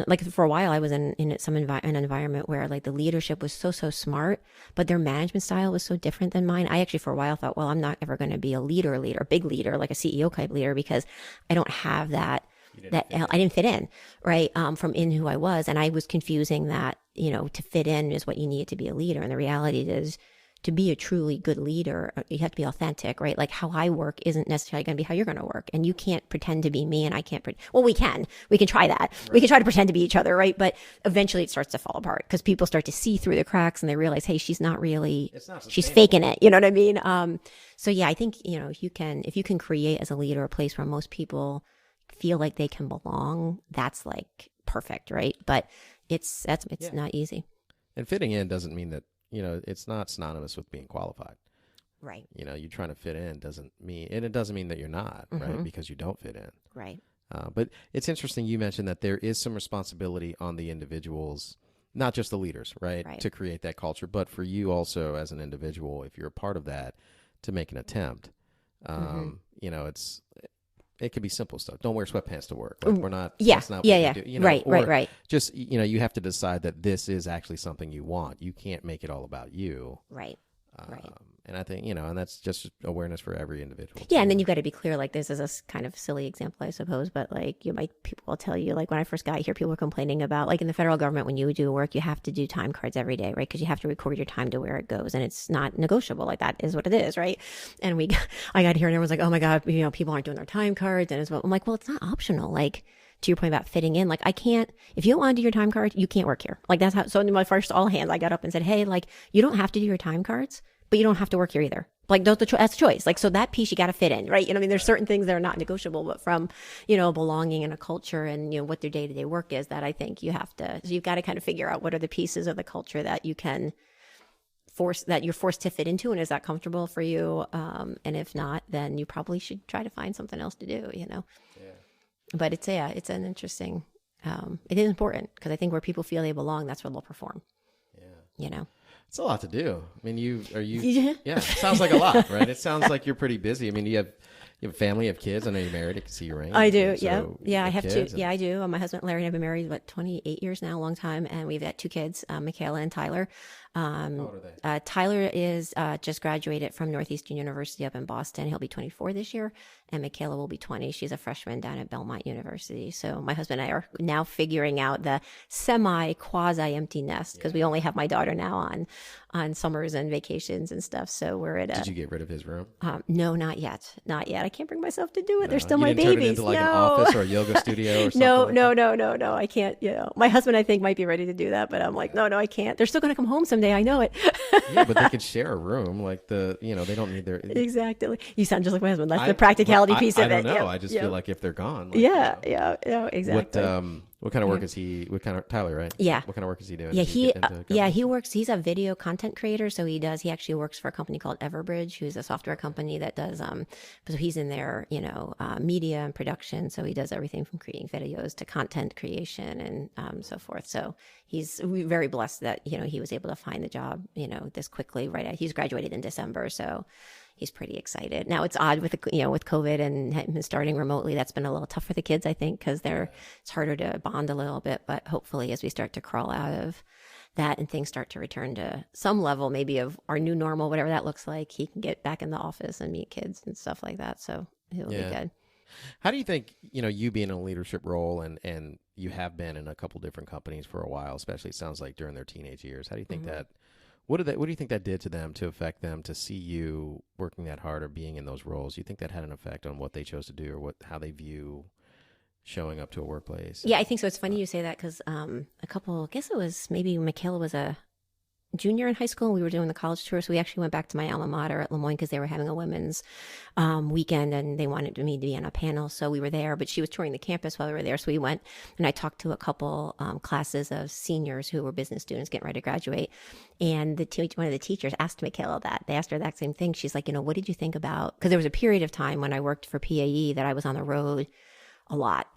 like for a while I was in an environment where like the leadership was so smart, but their management style was so different than mine. I actually for a while thought, well, I'm not ever going to be a big leader, like a CEO type leader, because I don't have that I didn't fit in, right? From in who I was. And I was confusing that, to fit in is what you need to be a leader. And the reality is to be a truly good leader, you have to be authentic, right? Like how I work isn't necessarily going to be how you're going to work. And you can't pretend to be me and I can't well, we can try that. Right. We can try to pretend to be each other, right? But eventually it starts to fall apart because people start to see through the cracks and they realize, hey, she's not really, she's faking it. You know what I mean? So yeah, I think, if you can create as a leader a place where most people feel like they can belong, that's like perfect, right? But it's not easy. And fitting in doesn't mean that, it's not synonymous with being qualified. Right. You trying to fit in doesn't mean that you're not, right? Because you don't fit in. Right. But it's interesting you mentioned that there is some responsibility on the individuals, not just the leaders, right? To create that culture, but for you also as an individual, if you're a part of that, to make an attempt. It could be simple stuff. Don't wear sweatpants to work. Like we're not. Yeah. That's not what we do, Right. Just you have to decide that this is actually something you want. You can't make it all about you. Right. Right. And I think and that's just awareness for every individual. Yeah, and then you've got to be clear. Like this is a kind of silly example, I suppose, but like people will tell you, like when I first got here, people were complaining about like in the federal government when you do work, you have to do time cards every day, right? Because you have to record your time to where it goes, and it's not negotiable. Like that is what it is, right? And I got here and everyone's like, oh my god, people aren't doing their time cards, and I'm like, well, it's not optional, like. To your point about fitting in, like I can't, if you don't want to do your time card, you can't work here. Like that's how, so in my first all hands, I got up and said, hey, like you don't have to do your time cards, but you don't have to work here either. Like that's a choice. Like, so that piece you got to fit in, right? There's certain things that are not negotiable, but from, belonging in a culture and, what their day-to-day work is that I think you've got to kind of figure out what are the pieces of the culture that you can you're forced to fit into. And is that comfortable for you? And if not, then you probably should try to find something else to do, Yeah. But it's an interesting, it is important because I think where people feel they belong, that's where they'll perform. Yeah. It's a lot to do. I mean, it sounds like a lot, right? It sounds like you're pretty busy. I mean, you have a family, you have kids. I know you're married. I can see your ring. I do. Yeah. I have two. Yeah, I do. My husband, Larry, and I've been married, 28 years now, a long time. And we've got two kids, Michaela and Tyler. How old are they? Tyler is just graduated from Northeastern University up in Boston. He'll be 24 this year. And Michaela will be 20. She's a freshman down at Belmont University. So my husband and I are now figuring out the quasi-empty nest because we only have my daughter now on summers and vacations and stuff. So we're at Did you get rid of his room? No, not yet. I can't bring myself to do it. No. They're still you my didn't babies. Turn it into like an office or a yoga studio or something? No. I can't. My husband, I think, might be ready to do that, but I'm like, no, I can't. They're still going to come home someday. I know it. Yeah, but they could share a room. Like they don't need their. Exactly. You sound just like my husband. That's the practicality piece of it. I don't know. I just feel like if they're gone. Yeah, exactly. What kind of work is he? Tyler, right? Yeah. What kind of work is he doing? Yeah, he works. He's a video content creator, so he actually works for a company called Everbridge, who's a software company that does. So he's in their media and production. So he does everything from creating videos to content creation and so forth. So he's very blessed that he was able to find the job this quickly. Right, he's graduated in December, so. He's pretty excited. Now it's odd with with COVID and him starting remotely. That's been a little tough for the kids, I think, because it's harder to bond a little bit. But hopefully, as we start to crawl out of that and things start to return to some level, maybe of our new normal, whatever that looks like, he can get back in the office and meet kids and stuff like that. So it'll be good. How do you think, you being in a leadership role and you have been in a couple different companies for a while, especially it sounds like during their teenage years, how do you think that, what do you think that did to them to affect them to see you working that hard or being in those roles? Do you think that had an effect on what they chose to do or how they view showing up to a workplace? Yeah, I think so. It's funny you say that because I guess it was maybe Michaela was a junior in high school, and we were doing the college tour. So we actually went back to my alma mater at Lemoyne because they were having a women's weekend and they wanted me to be on a panel. So we were there, but she was touring the campus while we were there. So we went and I talked to a couple classes of seniors who were business students getting ready to graduate. And one of the teachers asked Michaela that. They asked her that same thing. She's like, what did you think about, because there was a period of time when I worked for PAE that I was on the road a lot,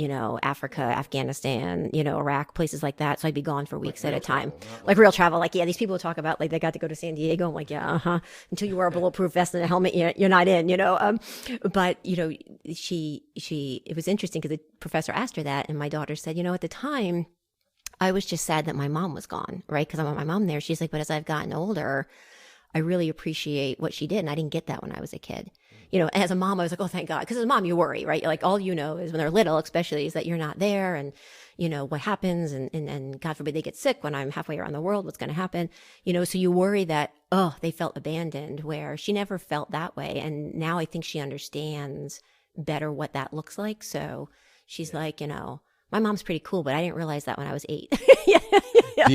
Africa, Afghanistan, Iraq, places like that. So I'd be gone for weeks at a time. Like real travel. Like, yeah, these people talk about like they got to go to San Diego. I'm like, yeah, until you wear a bulletproof vest and a helmet, you're not in, But, it was interesting because the professor asked her that. And my daughter said, at the time, I was just sad that my mom was gone, right? Because I want my mom there. She's like, but as I've gotten older, I really appreciate what she did. And I didn't get that when I was a kid. As a mom, I was like, oh, thank God. Because as a mom, you worry, right? Like all is when they're little, especially, is that you're not there and, what happens and God forbid they get sick when I'm halfway around the world, what's going to happen? So you worry that, they felt abandoned, where she never felt that way. And now I think she understands better what that looks like. So she's like, my mom's pretty cool, but I didn't realize that when I was 8. Yeah. Do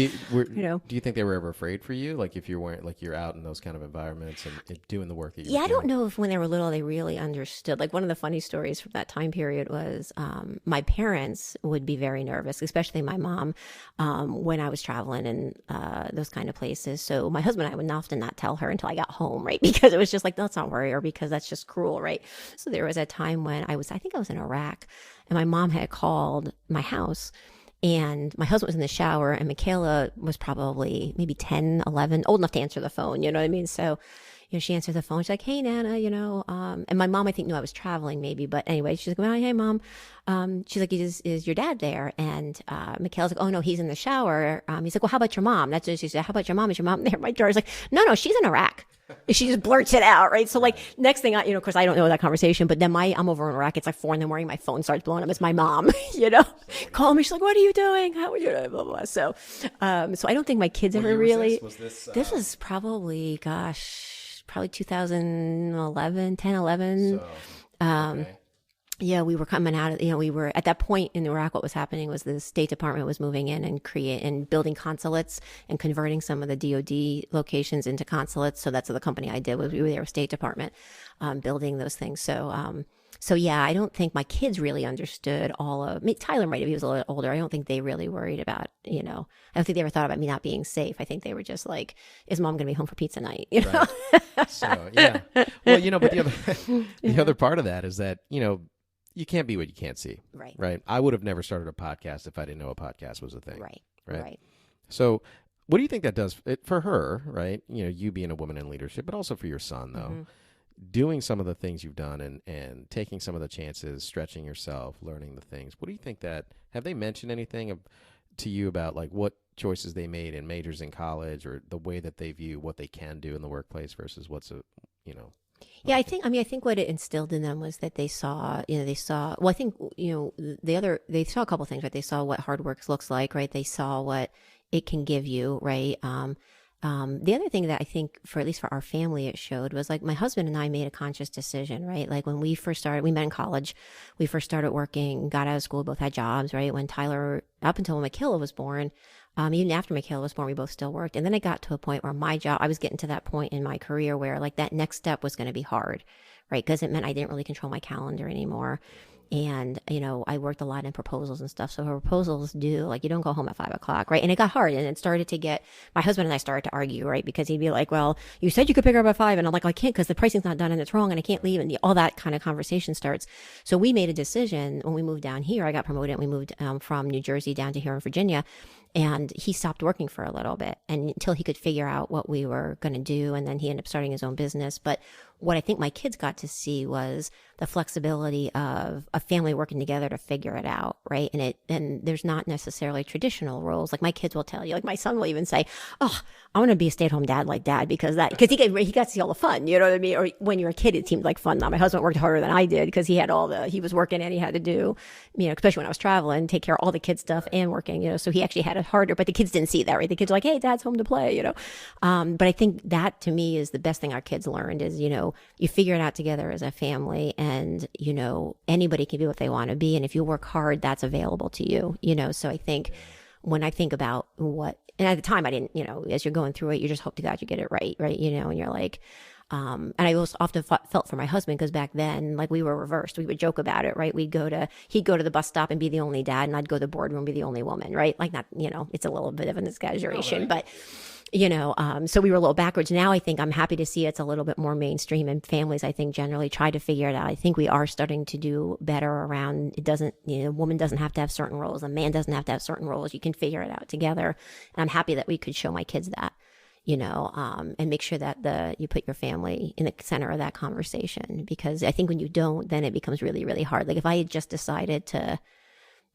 you think they were ever afraid for you? Like if you weren't, like you're out in those kind of environments and doing the work that you're doing? I don't know if when they were little, they really understood. Like one of the funny stories from that time period was my parents would be very nervous, especially my mom, when I was traveling in those kind of places. So my husband and I would often not tell her until I got home, right? Because it was just like, let's not worry, or because that's just cruel, right? So there was a time when I think I was in Iraq, and my mom had called my house. And my husband was in the shower, and Michaela was probably maybe 10, 11, old enough to answer the phone. You know what I mean? So, she answered the phone. She's like, hey, Nana, and my mom, I think, knew I was traveling maybe. But anyway, she's like, well, hey, Mom. She's like, is your dad there? And Michaela's like, oh, no, he's in the shower. He's like, well, how about your mom? That's what she said. How about your mom? Is your mom there? My daughter's like, no, she's in Iraq. She just blurts it out, right? So like next thing of course I don't know that conversation, but then I'm over in Iraq. It's like 4 a.m, my phone starts blowing up. It's my mom, call me. She's like, what are you doing? How are you doing? Blah, blah, blah. So I don't think my kids ever really, this was probably, probably 2011, 10, 11. So, okay. Yeah, we were coming out of, we were at that point in Iraq. What was happening was the State Department was moving in and building consulates and converting some of the DOD locations into consulates. So that's what the company I did was we were there with State Department, building those things. So yeah, I don't think my kids really understood Tyler might have, he was a little older. I don't think they really worried about, I don't think they ever thought about me not being safe. I think they were just like, is Mom going to be home for pizza night? Right. So, yeah. Well, but the other part of that is that, you can't be what you can't see. Right. Right. I would have never started a podcast if I didn't know a podcast was a thing. Right. So what do you think that does for her, right? You being a woman in leadership, but also for your son, though, doing some of the things you've done and taking some of the chances, stretching yourself, learning the things. What do you think have they mentioned anything to you about like what choices they made in majors in college or the way that they view what they can do in the workplace versus Yeah, I think what it instilled in them was that they saw, they saw a couple things, right? They saw what hard work looks like, right? They saw what it can give you, right? The other thing that I think at least for our family, it showed was like my husband and I made a conscious decision, right? Like when we first started, we met in college, we first started working, got out of school, both had jobs, right? Up until when Michaela was born, even after Michaela was born, we both still worked. And then it got to a point where I was getting to that point in my career where like that next step was going to be hard, right? Because it meant I didn't really control my calendar anymore. And, I worked a lot in proposals and stuff. So her proposals you don't go home at 5:00, right? And it got hard. And it started to my husband and I started to argue, right? Because he'd be like, well, you said you could pick her up at 5. And I'm like, I can't because the pricing's not done and it's wrong and I can't leave. And all that kind of conversation starts. So we made a decision when we moved down here. I got promoted and we moved from New Jersey down to here in Virginia. And he stopped working for a little bit and until he could figure out what we were going to do. And then he ended up starting his own business. But what I think my kids got to see was the flexibility of a family working together to figure it out, right? And there's not necessarily traditional roles. Like my kids will tell you, like my son will even say, "Oh, I want to be a stay-at-home dad like dad because he got to see all the fun." You know what I mean? Or when you're a kid, it seemed like fun. Now my husband worked harder than I did because he was working and he had to do, especially when I was traveling, take care of all the kids stuff and working. So he actually had it harder. But the kids didn't see that, right? The kids are like, "Hey, dad's home to play," But I think that to me is the best thing our kids learned is, you figure it out together as a family, and anybody can be what they want to be, and if you work hard, that's available to you. So I think when I think about and at the time I didn't, as you're going through it, you just hope to God you get it right, and you're like, and I also often felt for my husband because back then, like we were reversed. We would joke about it, right? He'd go to the bus stop and be the only dad, and I'd go to the boardroom and be the only woman, right? Like not, it's a little bit of an exaggeration, but so we were a little backwards. Now I think I'm happy to see it's a little bit more mainstream, and families, I think, generally try to figure it out. I think we are starting to do better around, it doesn't, a woman doesn't have to have certain roles. A man doesn't have to have certain roles. You can figure it out together. And I'm happy that we could show my kids that, and make sure that you put your family in the center of that conversation, because I think when you don't, then it becomes really, really hard. Like if I had just decided to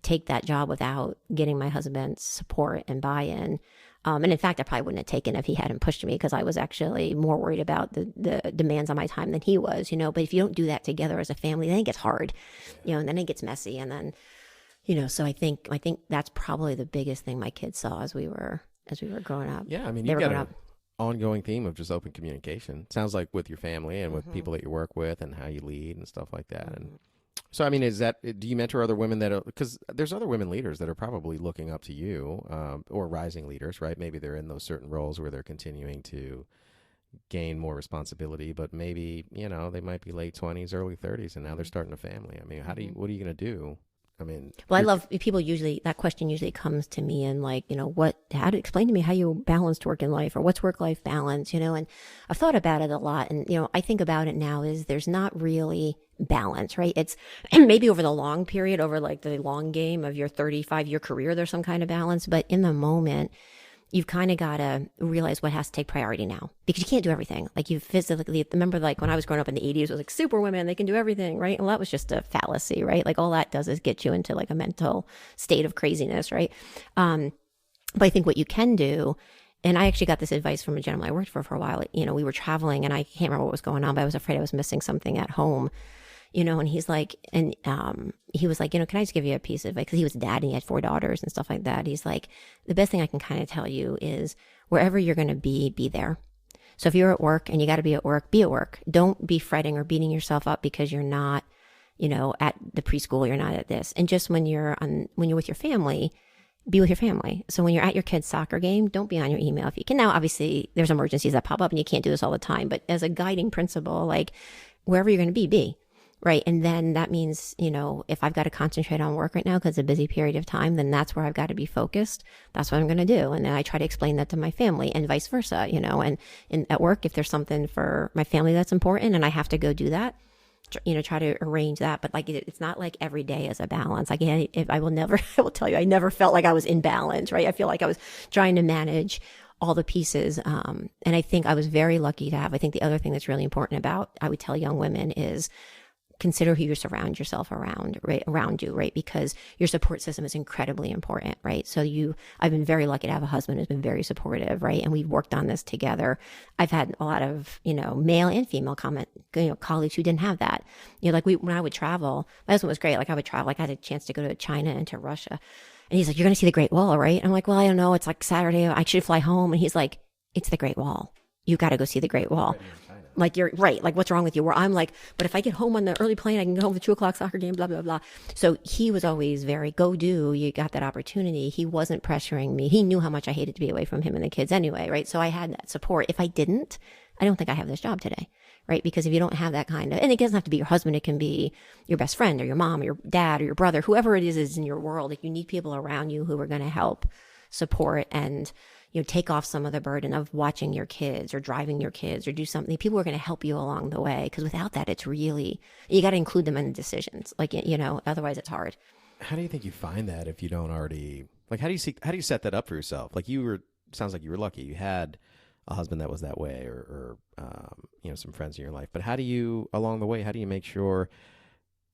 take that job without getting my husband's support and buy-in, and in fact, I probably wouldn't have taken it if he hadn't pushed me, because I was actually more worried about the demands on my time than he was, But if you don't do that together as a family, then it gets hard, and then it gets messy. And then, so I think that's probably the biggest thing my kids saw as we were growing up. Yeah, I mean, you've got an ongoing theme of just open communication. Sounds like with your family and with people that you work with and how you lead and stuff like that. And so, I mean, do you mentor other women because there's other women leaders that are probably looking up to you, or rising leaders, right? Maybe they're in those certain roles where they're continuing to gain more responsibility, but maybe, they might be late 20s, early 30s, and now they're starting a family. I mean, what are you going to do? I mean, well, I love people that question usually comes to me and like, how to explain to me how you balanced work and life, or what's work-life balance, and I've thought about it a lot. And, I think about it now is there's not really balance, right? It's maybe over the long period, over like the long game of your 35-year career, there's some kind of balance. But in the moment, you've kind of got to realize what has to take priority now, because you can't do everything. Like you physically, remember like when I was growing up in the 80s, it was like super women, they can do everything, right? Well, that was just a fallacy, right? Like all that does is get you into like a mental state of craziness, right? But I think what you can do, and I actually got this advice from a gentleman I worked for a while. We were traveling and I can't remember what was going on, but I was afraid I was missing something at home. And he's like, and he was like, can I just give you a piece of advice? Because he was a dad and he had 4 daughters and stuff like that. He's like, the best thing I can kind of tell you is wherever you're going to be there. So if you're at work and you got to be at work, be at work. Don't be fretting or beating yourself up because you're not, at the preschool, you're not at this. And just when you're with your family, be with your family. So when you're at your kid's soccer game, don't be on your email. If you can. Now, obviously, there's emergencies that pop up and you can't do this all the time. But as a guiding principle, like wherever you're going to be. Right. And then that means, if I've got to concentrate on work right now because it's a busy period of time, then that's where I've got to be focused. That's what I'm going to do. And then I try to explain that to my family and vice versa, and at work, if there's something for my family that's important and I have to go do that, try to arrange that. But like, it's not like every day is a balance. Like I will tell you, I never felt like I was in balance, right? I feel like I was trying to manage all the pieces. And I think I was very lucky to have, I think the other thing that's really important I would tell young women is, consider who you surround yourself around you, right? Because your support system is incredibly important, right? So I've been very lucky to have a husband who's been very supportive, right? And we've worked on this together. I've had a lot of, male and female colleagues who didn't have that. Like when I would travel, my husband was great. Like I would travel, like I had a chance to go to China and to Russia. And he's like, you're going to see the Great Wall, right? I'm like, well, I don't know. It's like Saturday. I should fly home. And he's like, it's the Great Wall. You got to go see the Great Wall. Like, you're right. Like, what's wrong with you? Where I'm like, but if I get home on the early plane, I can go home for 2:00 soccer game, blah, blah, blah. So he was always very, go do, you got that opportunity. He wasn't pressuring me. He knew how much I hated to be away from him and the kids anyway, right? So I had that support. If I didn't, I don't think I have this job today, right? Because if you don't have that kind of, and it doesn't have to be your husband, it can be your best friend or your mom or your dad or your brother, whoever it is in your world. Like, you need people around you who are going to help support and, take off some of the burden of watching your kids or driving your kids or do something. People are going to help you along the way, because without that, it's really, you got to include them in the decisions. Like, otherwise it's hard. How do you think you find that if you don't already, like, how do you set that up for yourself? Like, sounds like you were lucky. You had a husband that was that way, or some friends in your life. But how do you, along the way, how do you make sure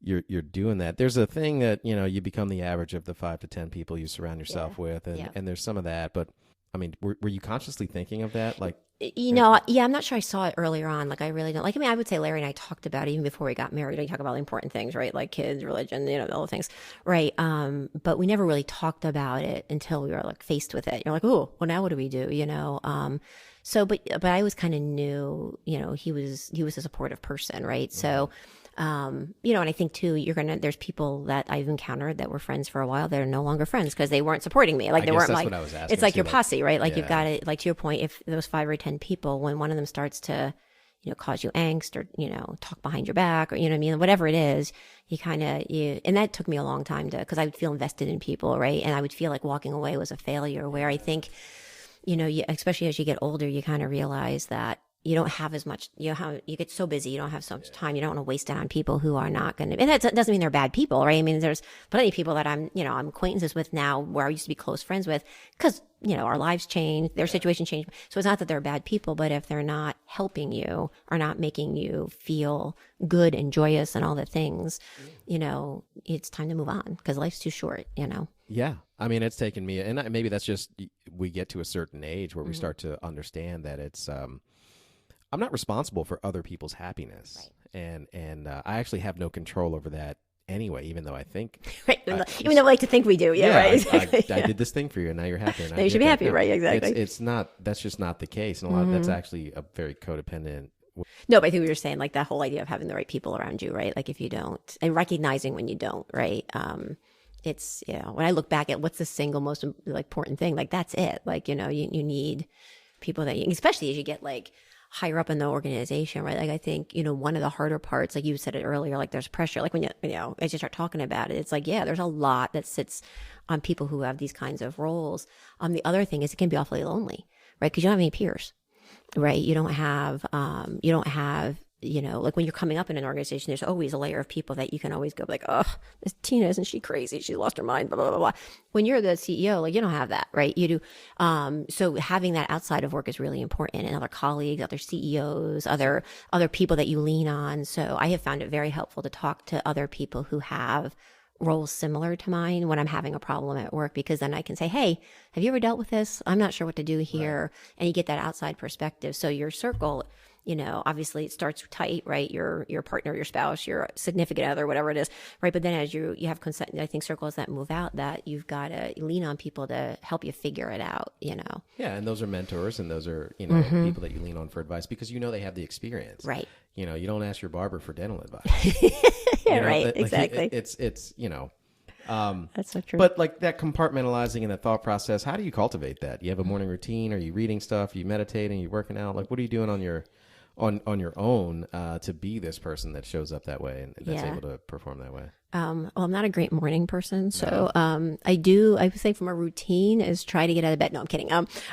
you're doing that? There's a thing that, you become the average of the 5 to 10 people you surround yourself with. And there's some of that, but I mean, were you consciously thinking of that? Like, I'm not sure I saw it earlier on. Like, I really don't. Like, I mean, I would say Larry and I talked about it even before we got married. We talk about important things, right? Like kids, religion, all the things, right? But we never really talked about it until we were like faced with it. You're like, oh, well, now what do we do? But I always kind of knew, he was a supportive person, right? Mm-hmm. So, and I think too, there's people that I've encountered that were friends for a while that are no longer friends because they weren't supporting me. Like, they weren't like, it's like your posse, right? Like, you've got it, like, to your point, if those 5 or 10 people, when one of them starts to, cause you angst or, talk behind your back or, whatever it is, and that took me a long time cause I would feel invested in people, right? And I would feel like walking away was a failure, where I think, especially as you get older, you kind of realize that you don't have as much, you get so busy, you don't have so much time, you don't want to waste it on people who are not going to, and that doesn't mean they're bad people, right? I mean, there's plenty of people that I'm acquaintances with now where I used to be close friends with because, our lives changed, their situation changed. So it's not that they're bad people, but if they're not helping you or not making you feel good and joyous and all the things, it's time to move on because life's too short, Yeah. I mean, it's taken me, and maybe that's just, we get to a certain age where we Mm-hmm. start to understand that it's, I'm not responsible for other people's happiness. Right. And I actually have no control over that anyway, even though I think. Right. Even though we like to think we do. Yeah, right. Exactly. I did this thing for you and now you're happy. And now you should be happy, right? Exactly. It's not, that's just not the case. And a lot, that's actually a very codependent. No, but I think we were saying like that whole idea of having the right people around you, right? Like if you don't, and recognizing when you don't, right? It's, when I look back at what's the single most important thing, like that's it. Like, you need people that, especially as you get like higher up in the organization, right? Like I think, one of the harder parts, like you said it earlier, like there's pressure, like when as you start talking about it, it's like, there's a lot that sits on people who have these kinds of roles. The other thing is it can be awfully lonely, right? Because you don't have any peers, right? You don't have, like when you're coming up in an organization, there's always a layer of people that you can always go like, oh, this Tina, isn't she crazy? She lost her mind, blah, blah, blah, blah. When you're the CEO, like you don't have that, right? You do. So having that outside of work is really important, and other colleagues, other CEOs, other people that you lean on. So I have found it very helpful to talk to other people who have roles similar to mine when I'm having a problem at work, because then I can say, hey, have you ever dealt with this? I'm not sure what to do here. Right. And you get that outside perspective. So your circle, obviously it starts tight, right? Your partner, your spouse, your significant other, whatever it is, right? But then as you have consent, I think circles that move out, that you've got to lean on people to help you figure it out, Yeah, and those are mentors, and those are, people that you lean on for advice because they have the experience. Right. You don't ask your barber for dental advice. Right, exactly. It's that's so true. But like that compartmentalizing and that thought process, how do you cultivate that? You have a morning routine? Are you reading stuff? Are you meditating? Are you working out? Like, what are you doing on your own to be this person that shows up that way and that's able to perform that way? Well, I'm not a great morning person. So, I would say from a routine is try to get out of bed. No, I'm kidding.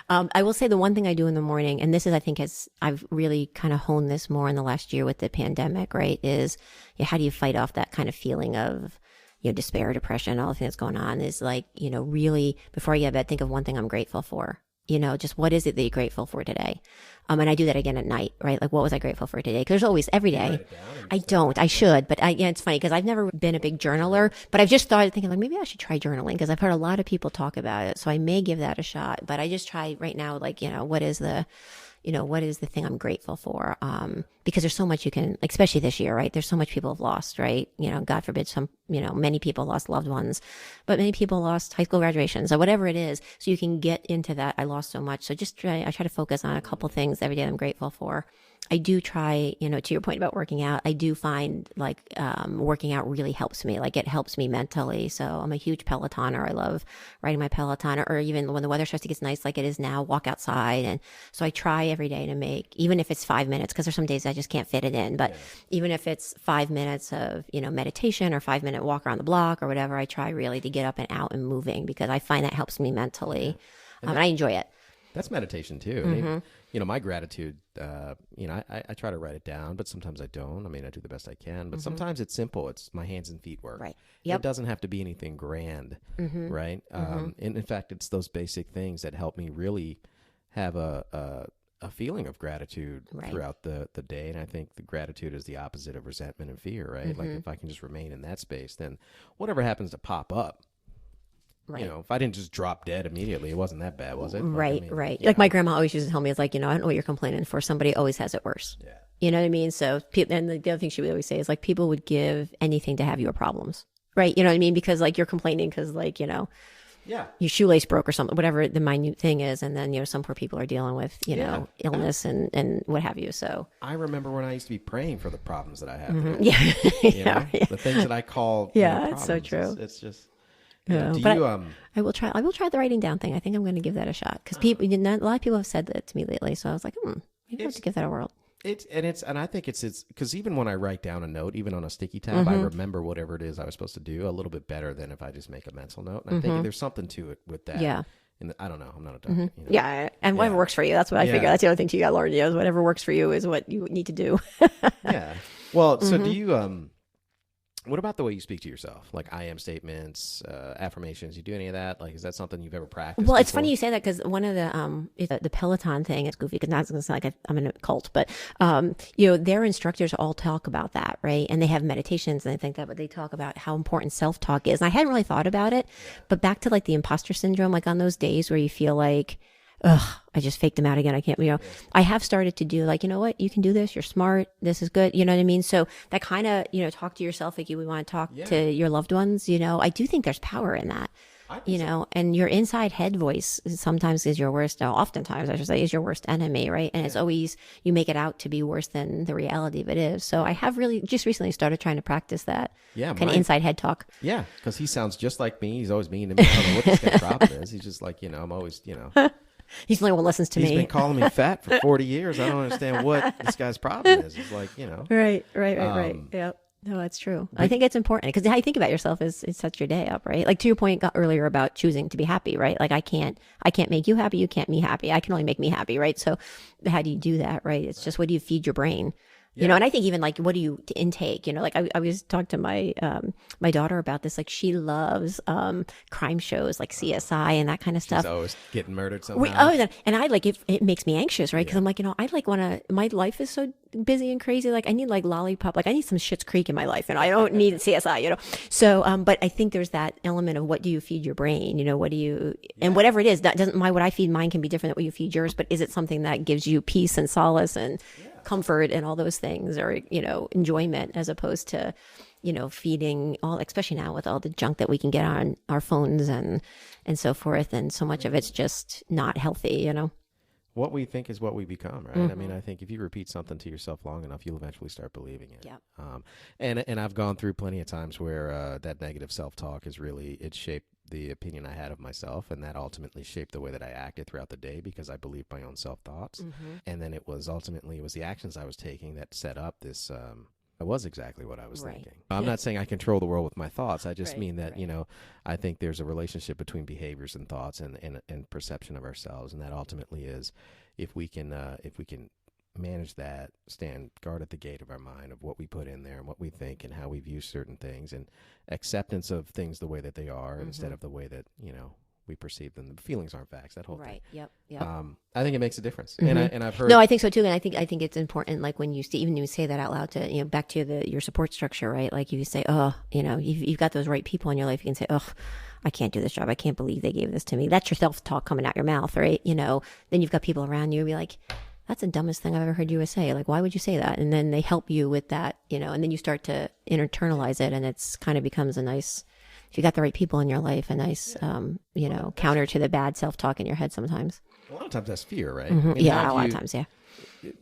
I will say the one thing I do in the morning, and this is, I think I've really kind of honed this more in the last year with the pandemic, right? Is how do you fight off that kind of feeling of, despair, depression, all the things that's going on, is like, really before I get out of bed, think of one thing I'm grateful for. Just what is it that you're grateful for today? And I do that again at night, right? Like, what was I grateful for today? Because there's always every day. I don't. I should, but it's funny because I've never been a big journaler, but I've just started thinking like maybe I should try journaling because I've heard a lot of people talk about it. So I may give that a shot, but I just try right now, like, what is the thing I'm grateful for? Because there's so much you can, especially this year, right? There's so much people have lost, right? God forbid many people lost loved ones, but many people lost high school graduations or whatever it is. So you can get into that. I lost so much. So I try to focus on a couple things every day that I'm grateful for. I do try, to your point about working out, I do find like working out really helps me. Like it helps me mentally. So I'm a huge Pelotoner. I love riding my Peloton, or even when the weather starts to get nice like it is now, walk outside. And so I try every day to make, even if it's 5 minutes, because there's some days I just can't fit it in. But even if it's 5 minutes of, meditation or 5-minute walk around the block or whatever, I try really to get up and out and moving because I find that helps me mentally. And I enjoy it. That's meditation too. Mm-hmm. My gratitude, I try to write it down, but sometimes I don't. I mean, I do the best I can, but sometimes it's simple. It's my hands and feet work. Right. Yep. It doesn't have to be anything grand, right? And in fact, it's those basic things that help me really have a a feeling of gratitude Right. throughout the day. And I think the gratitude is the opposite of resentment and fear, right? Like if I can just remain in that space, then whatever happens to pop up, Right. if I didn't just drop dead immediately, it wasn't that bad, was it? Like, Right, I mean, right. yeah. Like my grandma always used to tell me, it's like, I don't know what you're complaining for. Somebody always has it worse. Yeah. You know what I mean? So, and the other thing she would always say is like, people would give anything to have your problems. Right. You know what I mean? Because like you're complaining because like, Yeah. your shoelace broke or something, whatever the minute thing is. And then, some poor people are dealing with, illness and what have you. So I remember when I used to be praying for the problems that I have. today. yeah. You know? The things that I call It's so problems. true. It's just Yeah, do but you I will try the writing down thing. I think I'm going to give that a shot because people, a lot of people have said that to me lately. So I was like, maybe I have to give that a whirl. And I think it's because even when I write down a note, even on a sticky tab, I remember whatever it is I was supposed to do a little bit better than if I just make a mental note. And I think there's something to it with that. Yeah. And I don't know. I'm not a doctor. Yeah, and whatever works for you. That's what I figure. That's the other thing you got to learn. Is whatever works for you is what you need to do. Yeah. Well, so do you what about the way you speak to yourself? Like I am statements, affirmations. You do any of that? Like, is that something you've ever practiced? Well, it's before? funny you say that because one of the Peloton thing, it's goofy because now it's going to sound like I'm in a cult, but, their instructors all talk about that, right? And they have meditations and I think that, but they talk about how important self-talk is. And I hadn't really thought about it, but back to like the imposter syndrome, like on those days where you feel like, I just faked them out again. I can't, I have started to do like, you know what, you can do this. You're smart. This is good. You know what I mean? So that kind of, talk to yourself like you would want to talk to your loved ones. I do think there's power in that, and your inside head voice sometimes is your worst. No, oftentimes I should say is your worst enemy. Right. And it's always, you make it out to be worse than the reality of it is. So I have really just recently started trying to practice that kind of inside head talk. Yeah. Cause he sounds just like me. He's always mean to me. I don't know what this guy's problem is. He's just like, I'm always, He's the only one who listens to me. He's been calling me fat for 40 years. I don't understand what this guy's problem is. It's like, Right. Yep. No, that's true. I think it's important because how you think about yourself is it sets your day up, right? Like to your point earlier about choosing to be happy, right? Like I can't make you happy. You can't me happy. I can only make me happy, right? So how do you do that, right? It's just what do you feed your brain? And I think even like, what do you intake? Like I was talking to my, my daughter about this. Like she loves, crime shows like CSI and that kind of stuff. She's always getting murdered somehow. And I like, it makes me anxious, right? Cause I'm like, I like my life is so busy and crazy. Like I need like lollipop, like I need some Schitt's Creek in my life. I don't need CSI, So, but I think there's that element of what do you feed your brain? What do you, and whatever it is, that doesn't, what I feed mine can be different than what you feed yours, but is it something that gives you peace and solace and comfort and all those things, or enjoyment, as opposed to feeding all, especially now with all the junk that we can get on our phones and so forth, and so much of it's just not healthy. What we think is what we become, right? I mean, I think if you repeat something to yourself long enough, you'll eventually start believing it. Yeah. And I've gone through plenty of times where that negative self-talk is really, it shaped the opinion I had of myself, and that ultimately shaped the way that I acted throughout the day because I believed my own self-thoughts. And then it was the actions I was taking that set up this, it was exactly what I was thinking. I'm not saying I control the world with my thoughts. I just mean that, I think there's a relationship between behaviors and thoughts and perception of ourselves. And that ultimately is if we can manage that, stand guard at the gate of our mind of what we put in there and what we think and how we view certain things, and acceptance of things the way that they are instead of the way that, we perceive them. The feelings aren't facts, that whole thing. Yep. I think it makes a difference. And I've heard. No, I think so too. And I think it's important, like when you even you say that out loud to, back to your support structure, right? Like you say, you've got those right people in your life. You can say, I can't do this job. I can't believe they gave this to me. That's your self-talk coming out your mouth, right? Then you've got people around you be like, that's the dumbest thing I've ever heard you say. Like, why would you say that? And then they help you with that, and then you start to internalize it, and it's kind of becomes a nice, if you got the right people in your life, a nice, counter to the bad self-talk in your head sometimes. A lot of times that's fear, right? Mm-hmm. I mean, a lot of times, yeah.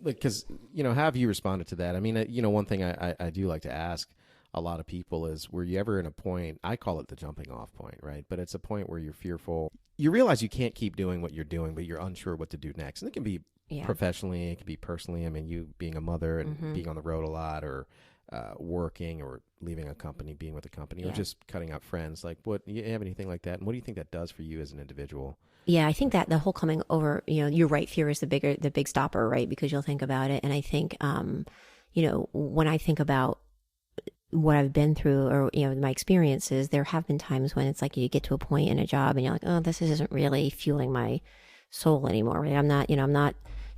Because, how have you responded to that? I mean, one thing I do like to ask a lot of people is, were you ever in a point, I call it the jumping off point, right? But it's a point where you're fearful. You realize you can't keep doing what you're doing, but you're unsure what to do next. And it can be professionally, it can be personally. I mean, you being a mother and being on the road a lot, or working, or leaving a company, being with a company, or just cutting out friends. Like, what, you have anything like that? And what do you think that does for you as an individual? Yeah, I think that the whole coming over, you're right. Fear is the big stopper, right? Because you'll think about it. And I think, when I think about what I've been through, or, my experiences, there have been times when it's like you get to a point in a job and you're like, oh, this isn't really fueling my soul anymore, right? I'm not,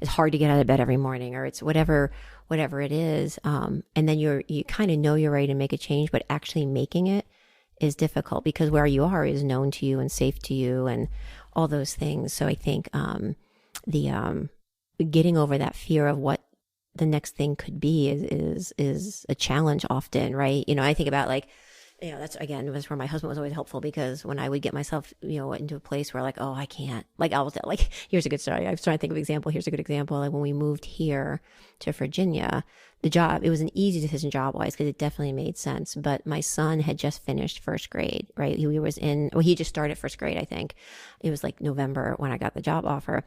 it's hard to get out of bed every morning, or it's whatever it is. And then you kind of know you're ready to make a change, but actually making it is difficult because where you are is known to you and safe to you and all those things. So I think the getting over that fear of what the next thing could be is a challenge often, right? I think about like, that's where my husband was always helpful, because when I would get myself, into a place where like, oh, I can't, like, I was like, here's a good story. I was trying to think of an example. Here's a good example. Like when we moved here to Virginia, it was an easy decision job wise, because it definitely made sense. But my son had just finished first grade, right? He just started first grade, I think. It was like November when I got the job offer,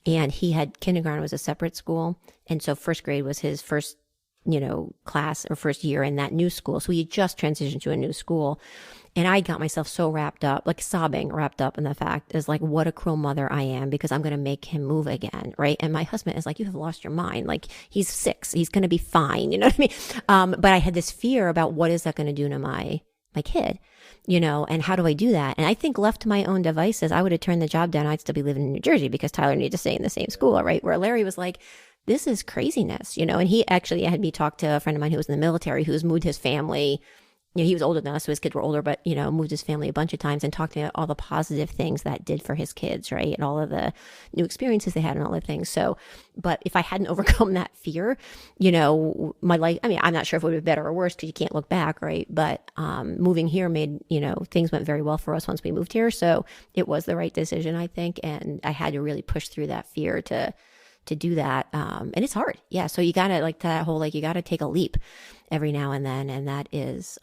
and kindergarten was a separate school. And so first grade was his first class or first year in that new school. So he just transitioned to a new school. And I got myself so wrapped up, like wrapped up in the fact is like, what a cruel mother I am, because I'm going to make him move again. Right. And my husband is like, you have lost your mind. Like, he's 6. He's going to be fine. You know what I mean? But I had this fear about what is that going to do to my kid, and how do I do that? And I think left to my own devices, I would have turned the job down. I'd still be living in New Jersey because Tyler needed to stay in the same school. Right. Where Larry was like, this is craziness, and he actually had me talk to a friend of mine who was in the military, who's moved his family. He was older than us, so his kids were older, but, moved his family a bunch of times, and talked to me about all the positive things that did for his kids, right? And all of the new experiences they had and all the things. So, but if I hadn't overcome that fear, my life, I'm not sure if it would have been better or worse because you can't look back, right? But moving here made, things went very well for us once we moved here. So it was the right decision, I think. And I had to really push through that fear to do that. And it's hard. Yeah. So you gotta you gotta take a leap every now and then. And that is,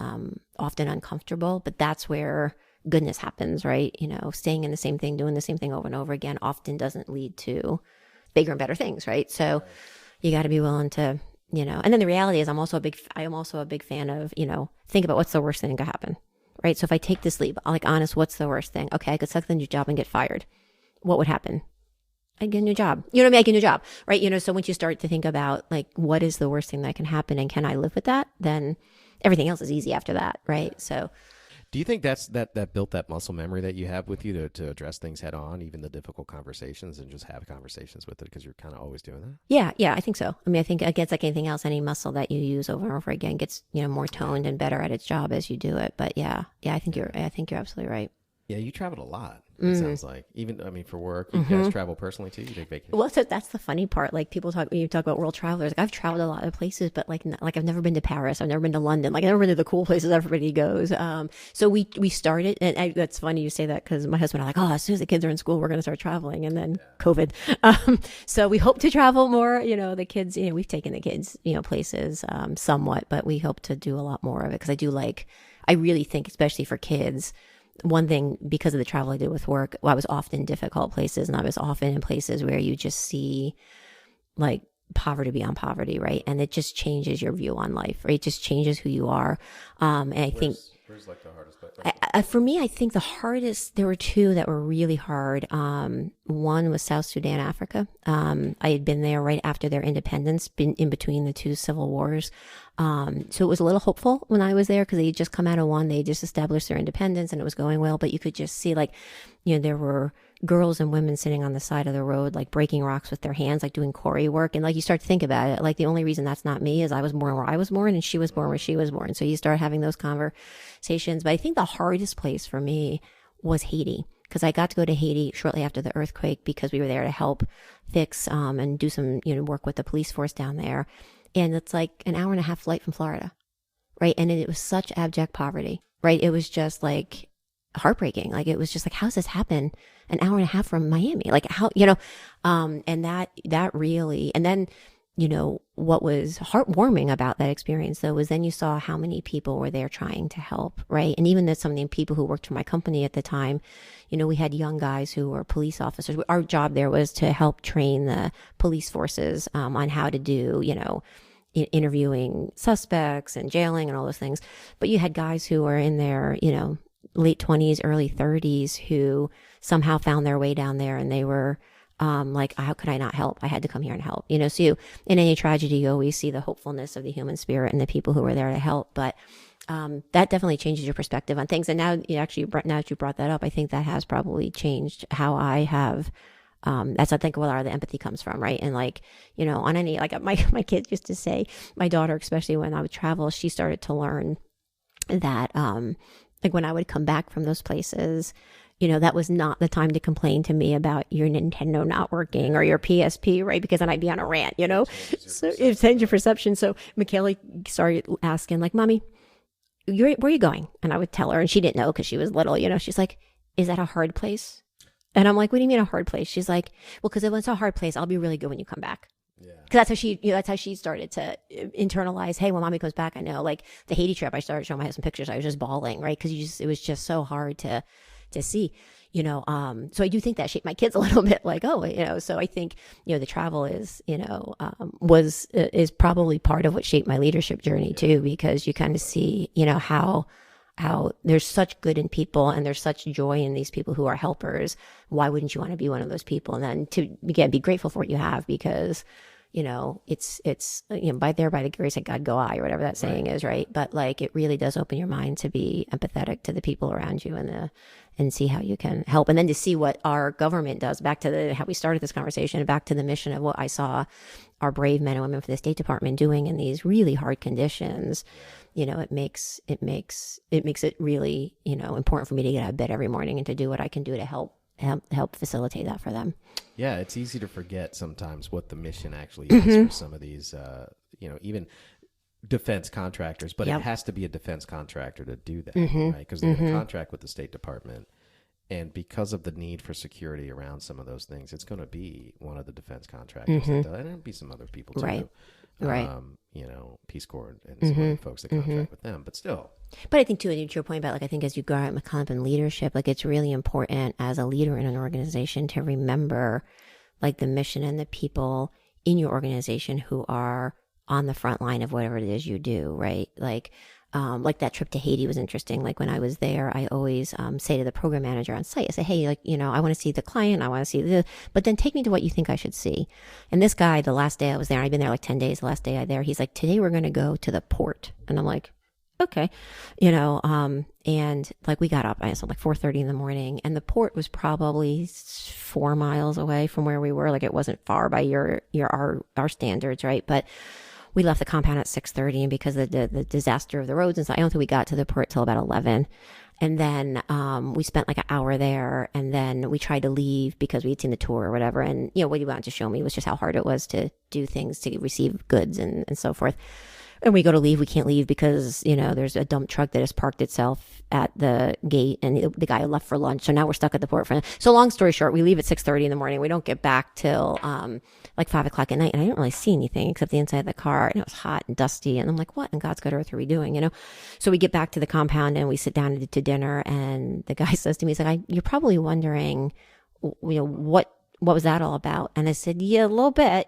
often uncomfortable, but that's where goodness happens, right? Staying in the same thing, doing the same thing over and over again often doesn't lead to bigger and better things, right? So you gotta be willing to, and then the reality is I am also a big fan of, think about what's the worst thing that could happen, right? So if I take this leap, I'm like, honest, what's the worst thing? Okay. I could suck the new job and get fired. What would happen? I get a new job. I get a new job, right? So once you start to think about like, what is the worst thing that can happen and can I live with that? Then everything else is easy after that, right? So do you think that built that muscle memory that you have with you to address things head on, even the difficult conversations, and just have conversations with it because you're kind of always doing that? Yeah, I think so. I think it gets like anything else, any muscle that you use over and over again gets, more toned and better at its job as you do it. But yeah, I think you're absolutely right. Yeah, you traveled a lot. It sounds like, even for work, you guys travel personally too. You take vacations. Well, so that's the funny part. Like when you talk about world travelers, like I've traveled a lot of places, but like I've never been to Paris. I've never been to London. Like I've never been to the cool places everybody goes. So we started, and that's funny you say that because my husband and I, like, as soon as the kids are in school, we're going to start traveling, and then COVID. So we hope to travel more. The kids. We've taken the kids, places somewhat, but we hope to do a lot more of it because I really think, especially for kids. One thing, because of the travel I did with work, I was often in difficult places, and I was often in places where you just see like poverty beyond poverty, right? And it just changes your view on life, right? It just changes who you are. And I think where's like the hardest place? For me, I think the hardest, there were 2 that were really hard. One was South Sudan, Africa. I had been there right after their independence, been in between the 2 civil wars. So it was a little hopeful when I was there because they had just come out of one. They just established their independence and it was going well. But you could just see there were girls and women sitting on the side of the road, like breaking rocks with their hands, like doing quarry work. And like you start to think about it, like the only reason that's not me is I was born where I was born and she was born where she was born. So you start having those conversations. But I think the hardest place for me was Haiti, because I got to go to Haiti shortly after the earthquake because we were there to help fix and do some work with the police force down there. And it's like an hour and a half flight from Florida, right? And it was such abject poverty, right? It was just like heartbreaking. Like it was just like, how does this happen an hour and a half from Miami? Like how, and that really, and then, what was heartwarming about that experience though was then you saw how many people were there trying to help, right? And even some of the people who worked for my company at the time, we had young guys who were police officers. Our job there was to help train the police forces on how to do, interviewing suspects and jailing and all those things. But you had guys who were in their, late 20s, early 30s who somehow found their way down there, and they were like, how could I not help? I had to come here and help. So in any tragedy, you always see the hopefulness of the human spirit and the people who were there to help. But that definitely changes your perspective on things. And now that you brought that up, I think that has probably changed how I have That's, I think, where a lot of the empathy comes from, right? And like, on any, like my kids used to say, my daughter, especially when I would travel, she started to learn that, like when I would come back from those places, that was not the time to complain to me about your Nintendo not working or your PSP, right? Because then I'd be on a rant, So it changed your perception. So Michaela started asking, like, Mommy, where are you going? And I would tell her, and she didn't know because she was little, She's like, is that a hard place? And I'm like, what do you mean a hard place? She's like, well, because if it's a hard place, I'll be really good when you come back. Yeah. Because that's how she started to internalize. Hey, when Mommy comes back, I know. Like the Haiti trip, I started showing my husband pictures. I was just bawling, right? Because it was just so hard to see, so I do think that shaped my kids a little bit. Like, so I think the travel is is probably part of what shaped my leadership journey too, because you kind of see how there's such good in people and there's such joy in these people who are helpers. Why wouldn't you want to be one of those people? And then to, again, be grateful for what you have, because, it's by the grace of God go I, or whatever that saying is, right? But like, it really does open your mind to be empathetic to the people around you and see how you can help. And then to see what our government does, back to how we started this conversation, back to the mission of what I saw our brave men and women for the State Department doing in these really hard conditions. It makes it really, important for me to get out of bed every morning and to do what I can do to help facilitate that for them. Yeah, it's easy to forget sometimes what the mission actually is for some of these, even defense contractors, but it has to be a defense contractor to do that, right? Because they're in contract with the State Department. And because of the need for security around some of those things, it's going to be one of the defense contractors. And it'll be some other people too. Right. Peace Corps and some other folks that contract with them, but still. But I think too, to your point about, like, I think as you go out in leadership, like, it's really important as a leader in an organization to remember, like, the mission and the people in your organization who are on the front line of whatever it is you do, right? Like that trip to Haiti was interesting. Like when I was there, I always say to the program manager on site, I say, hey, like, I want to see the client. I want to see this, but then take me to what you think I should see. And this guy, the last day I was there, I'd been there like 10 days, the last day I there, he's like, today we're going to go to the port. And I'm like, okay, and like we got up, I said like 4:30 in the morning, and the port was probably 4 miles away from where we were. Like it wasn't far by our standards, right? But we left the compound at 6:30, and because of the disaster of the roads and stuff, I don't think we got to the port till about 11. And then we spent like an hour there, and then we tried to leave because we had seen the tour or whatever. And what he wanted to show me was just how hard it was to do things, to receive goods and so forth. And we go to leave, we can't leave because, there's a dump truck that has parked itself at the gate, and the guy left for lunch. So now we're stuck at the port. So long story short, we leave at 6:30 in the morning. We don't get back till like 5 o'clock at night. And I didn't really see anything except the inside of the car. And it was hot and dusty. And I'm like, what in God's good earth are we doing? So we get back to the compound and we sit down to dinner. And the guy says to me, he's like, you're probably wondering, what was that all about? And I said, yeah, a little bit,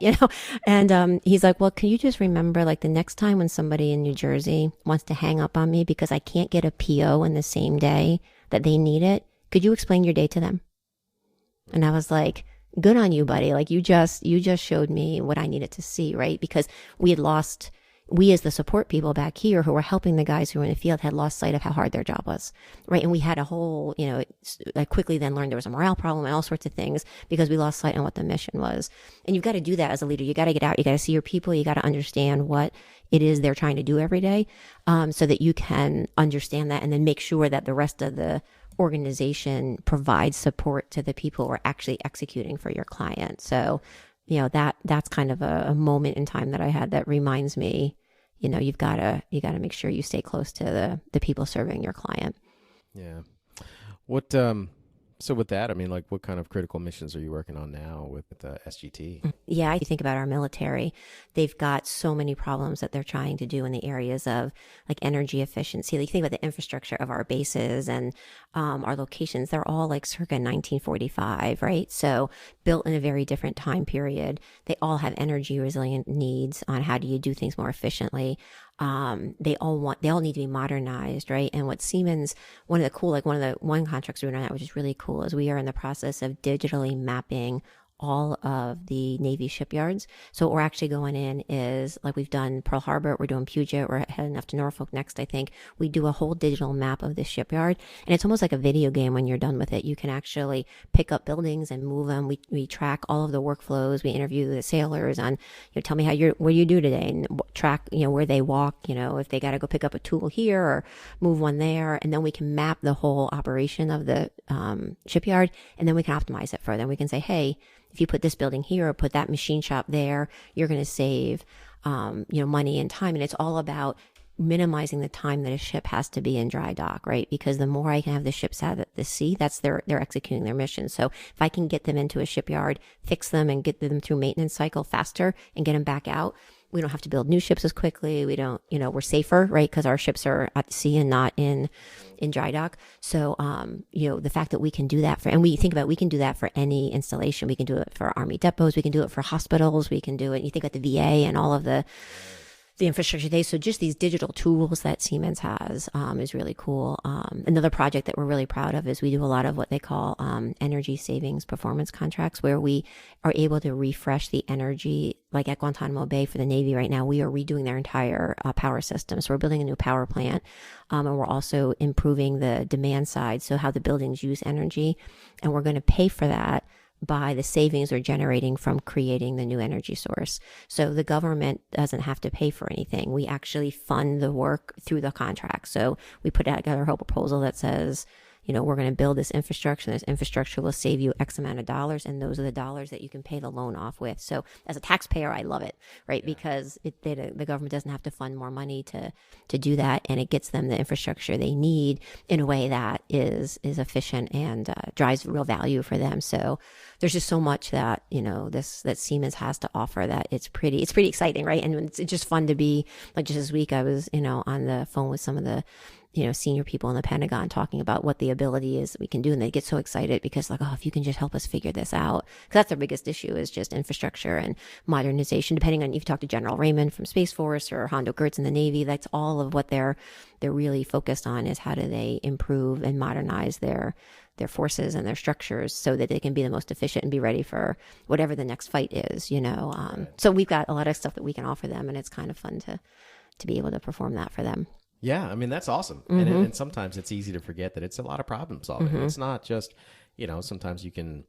and he's like, well, can you just remember, like, the next time when somebody in New Jersey wants to hang up on me because I can't get a PO in the same day that they need it, could you explain your day to them? And I was like, good on you, buddy. Like, you just showed me what I needed to see, right? Because we as the support people back here who were helping the guys who were in the field had lost sight of how hard their job was, right? And we had a whole, I quickly then learned there was a morale problem and all sorts of things because we lost sight on what the mission was. And you've got to do that as a leader. You got to get out. You got to see your people. You got to understand what it is they're trying to do every day, so that you can understand that and then make sure that the rest of the organization provides support to the people who are actually executing for your client. So, that's kind of a moment in time that I had that reminds me, you've got to make sure you stay close to the people serving your client. Yeah. So with that, I mean, like, what kind of critical missions are you working on now with the SGT? Yeah, I think about our military. They've got so many problems that they're trying to do in the areas of like energy efficiency. Like, think about the infrastructure of our bases and our locations. They're all like circa 1945, right? So built in a very different time period. They all have energy resilient needs on how do you do things more efficiently. They all need to be modernized, right? And what Siemens, one contracts we're doing on that, which is really cool, is we are in the process of digitally mapping all of the Navy shipyards. So what we're actually going in is, like we've done Pearl Harbor, we're doing Puget, we're heading up to Norfolk next, I think. We do a whole digital map of the shipyard, and it's almost like a video game when you're done with it. You can actually pick up buildings and move them. We track all of the workflows. We interview the sailors on, tell me what you do today, and track, where they walk, if they got to go pick up a tool here or move one there. And then we can map the whole operation of the shipyard, and then we can optimize it further. And we can say, hey, if you put this building here or put that machine shop there, you're going to save, money and time. And it's all about minimizing the time that a ship has to be in dry dock, right? Because the more I can have the ships out at the sea, that's they're executing their mission. So if I can get them into a shipyard, fix them and get them through maintenance cycle faster and get them back out, we don't have to build new ships as quickly. We don't, we're safer, right? Because our ships are at the sea and not in dry dock. So, the fact that we can do that we can do that for any installation. We can do it for Army depots. We can do it for hospitals. We can do it. You think about the VA and all of the infrastructure today. So just these digital tools that Siemens has is really cool. Another project that we're really proud of is we do a lot of what they call energy savings performance contracts, where we are able to refresh the energy, like at Guantanamo Bay for the Navy right now. We are redoing their entire power system. So we're building a new power plant, and we're also improving the demand side, so how the buildings use energy. And we're going to pay for that by the savings they're generating from creating the new energy source. So the government doesn't have to pay for anything. We actually fund the work through the contract. So we put together a whole proposal that says, we're going to build this infrastructure. This infrastructure will save you X amount of dollars, and those are the dollars that you can pay the loan off with. So as a taxpayer, I love it, right? Yeah. Because the government doesn't have to fund more money to do that, and it gets them the infrastructure they need in a way that is efficient and drives real value for them. So there's just so much that that Siemens has to offer that it's pretty exciting, right? And it's just fun to be, like, just this week I was on the phone with some of the senior people in the Pentagon talking about what the ability is that we can do. And they get so excited because, like, if you can just help us figure this out. Because that's their biggest issue, is just infrastructure and modernization. Depending on if you talk to General Raymond from Space Force or Hondo Gertz in the Navy, that's all of what they're really focused on, is how do they improve and modernize their forces and their structures so that they can be the most efficient and be ready for whatever the next fight is, So we've got a lot of stuff that we can offer them, and it's kind of fun to be able to perform that for them. Yeah, I mean, that's awesome. Mm-hmm. And sometimes it's easy to forget that it's a lot of problem solving. Mm-hmm. It's not just, sometimes you can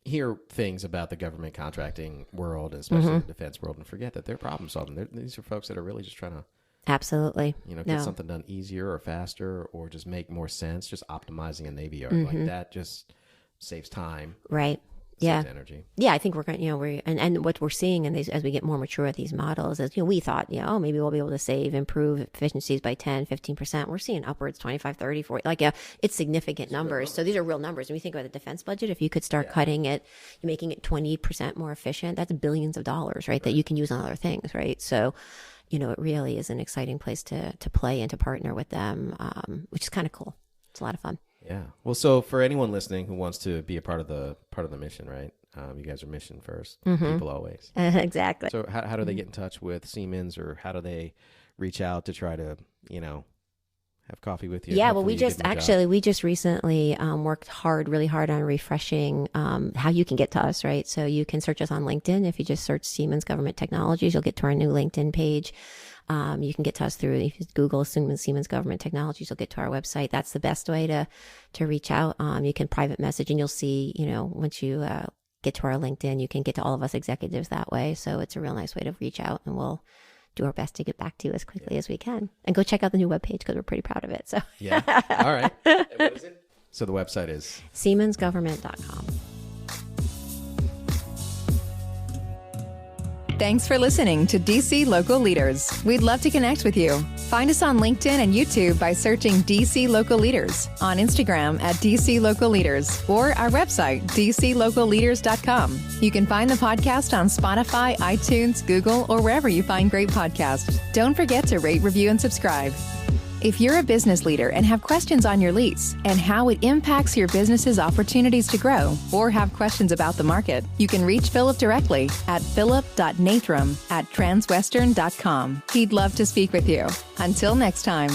hear things about the government contracting world, and especially the defense world, and forget that they're problem solving. These are folks that are really just trying to absolutely get something done easier or faster, or just make more sense. Just optimizing a Navy yard like that just saves time. Right. Yeah. Energy. Yeah, I think we're going to, and what we're seeing in these, as we get more mature at these models, is, we thought, maybe we'll be able to improve efficiencies by 10, 15%. We're seeing upwards 25, 30, 40, it's significant numbers. So these are real numbers. When we think about the defense budget, if you could start cutting it, making it 20% more efficient, that's billions of dollars, right? That you can use on other things, right? So, it really is an exciting place to play and to partner with them, which is kind of cool. It's a lot of fun. Yeah. Well, so for anyone listening who wants to be a part of the mission, right? You guys are mission first, people always. Exactly. So how do they get in touch with Siemens, or how do they reach out to try to, have coffee with you? Yeah, well, we just recently worked really hard on refreshing how you can get to us, right? So you can search us on LinkedIn. If you just search Siemens Government Technologies, you'll get to our new LinkedIn page. You can get to us through, if you Google Siemens Government Technologies, you'll get to our website. That's the best way to reach out. You can private message, and you'll see, once you get to our LinkedIn, you can get to all of us executives that way. So it's a real nice way to reach out, and we'll do our best to get back to you as quickly as we can. And go check out the new webpage, because we're pretty proud of it. So yeah. All right. And what is it? So the website is SiemensGovernment.com. Thanks for listening to DC Local Leaders. We'd love to connect with you. Find us on LinkedIn and YouTube by searching DC Local Leaders, on Instagram at DC Local Leaders, or our website, dclocalleaders.com. You can find the podcast on Spotify, iTunes, Google, or wherever you find great podcasts. Don't forget to rate, review, and subscribe. If you're a business leader and have questions on your lease and how it impacts your business's opportunities to grow, or have questions about the market, you can reach Philip directly at philip.nathram@transwestern.com. He'd love to speak with you. Until next time.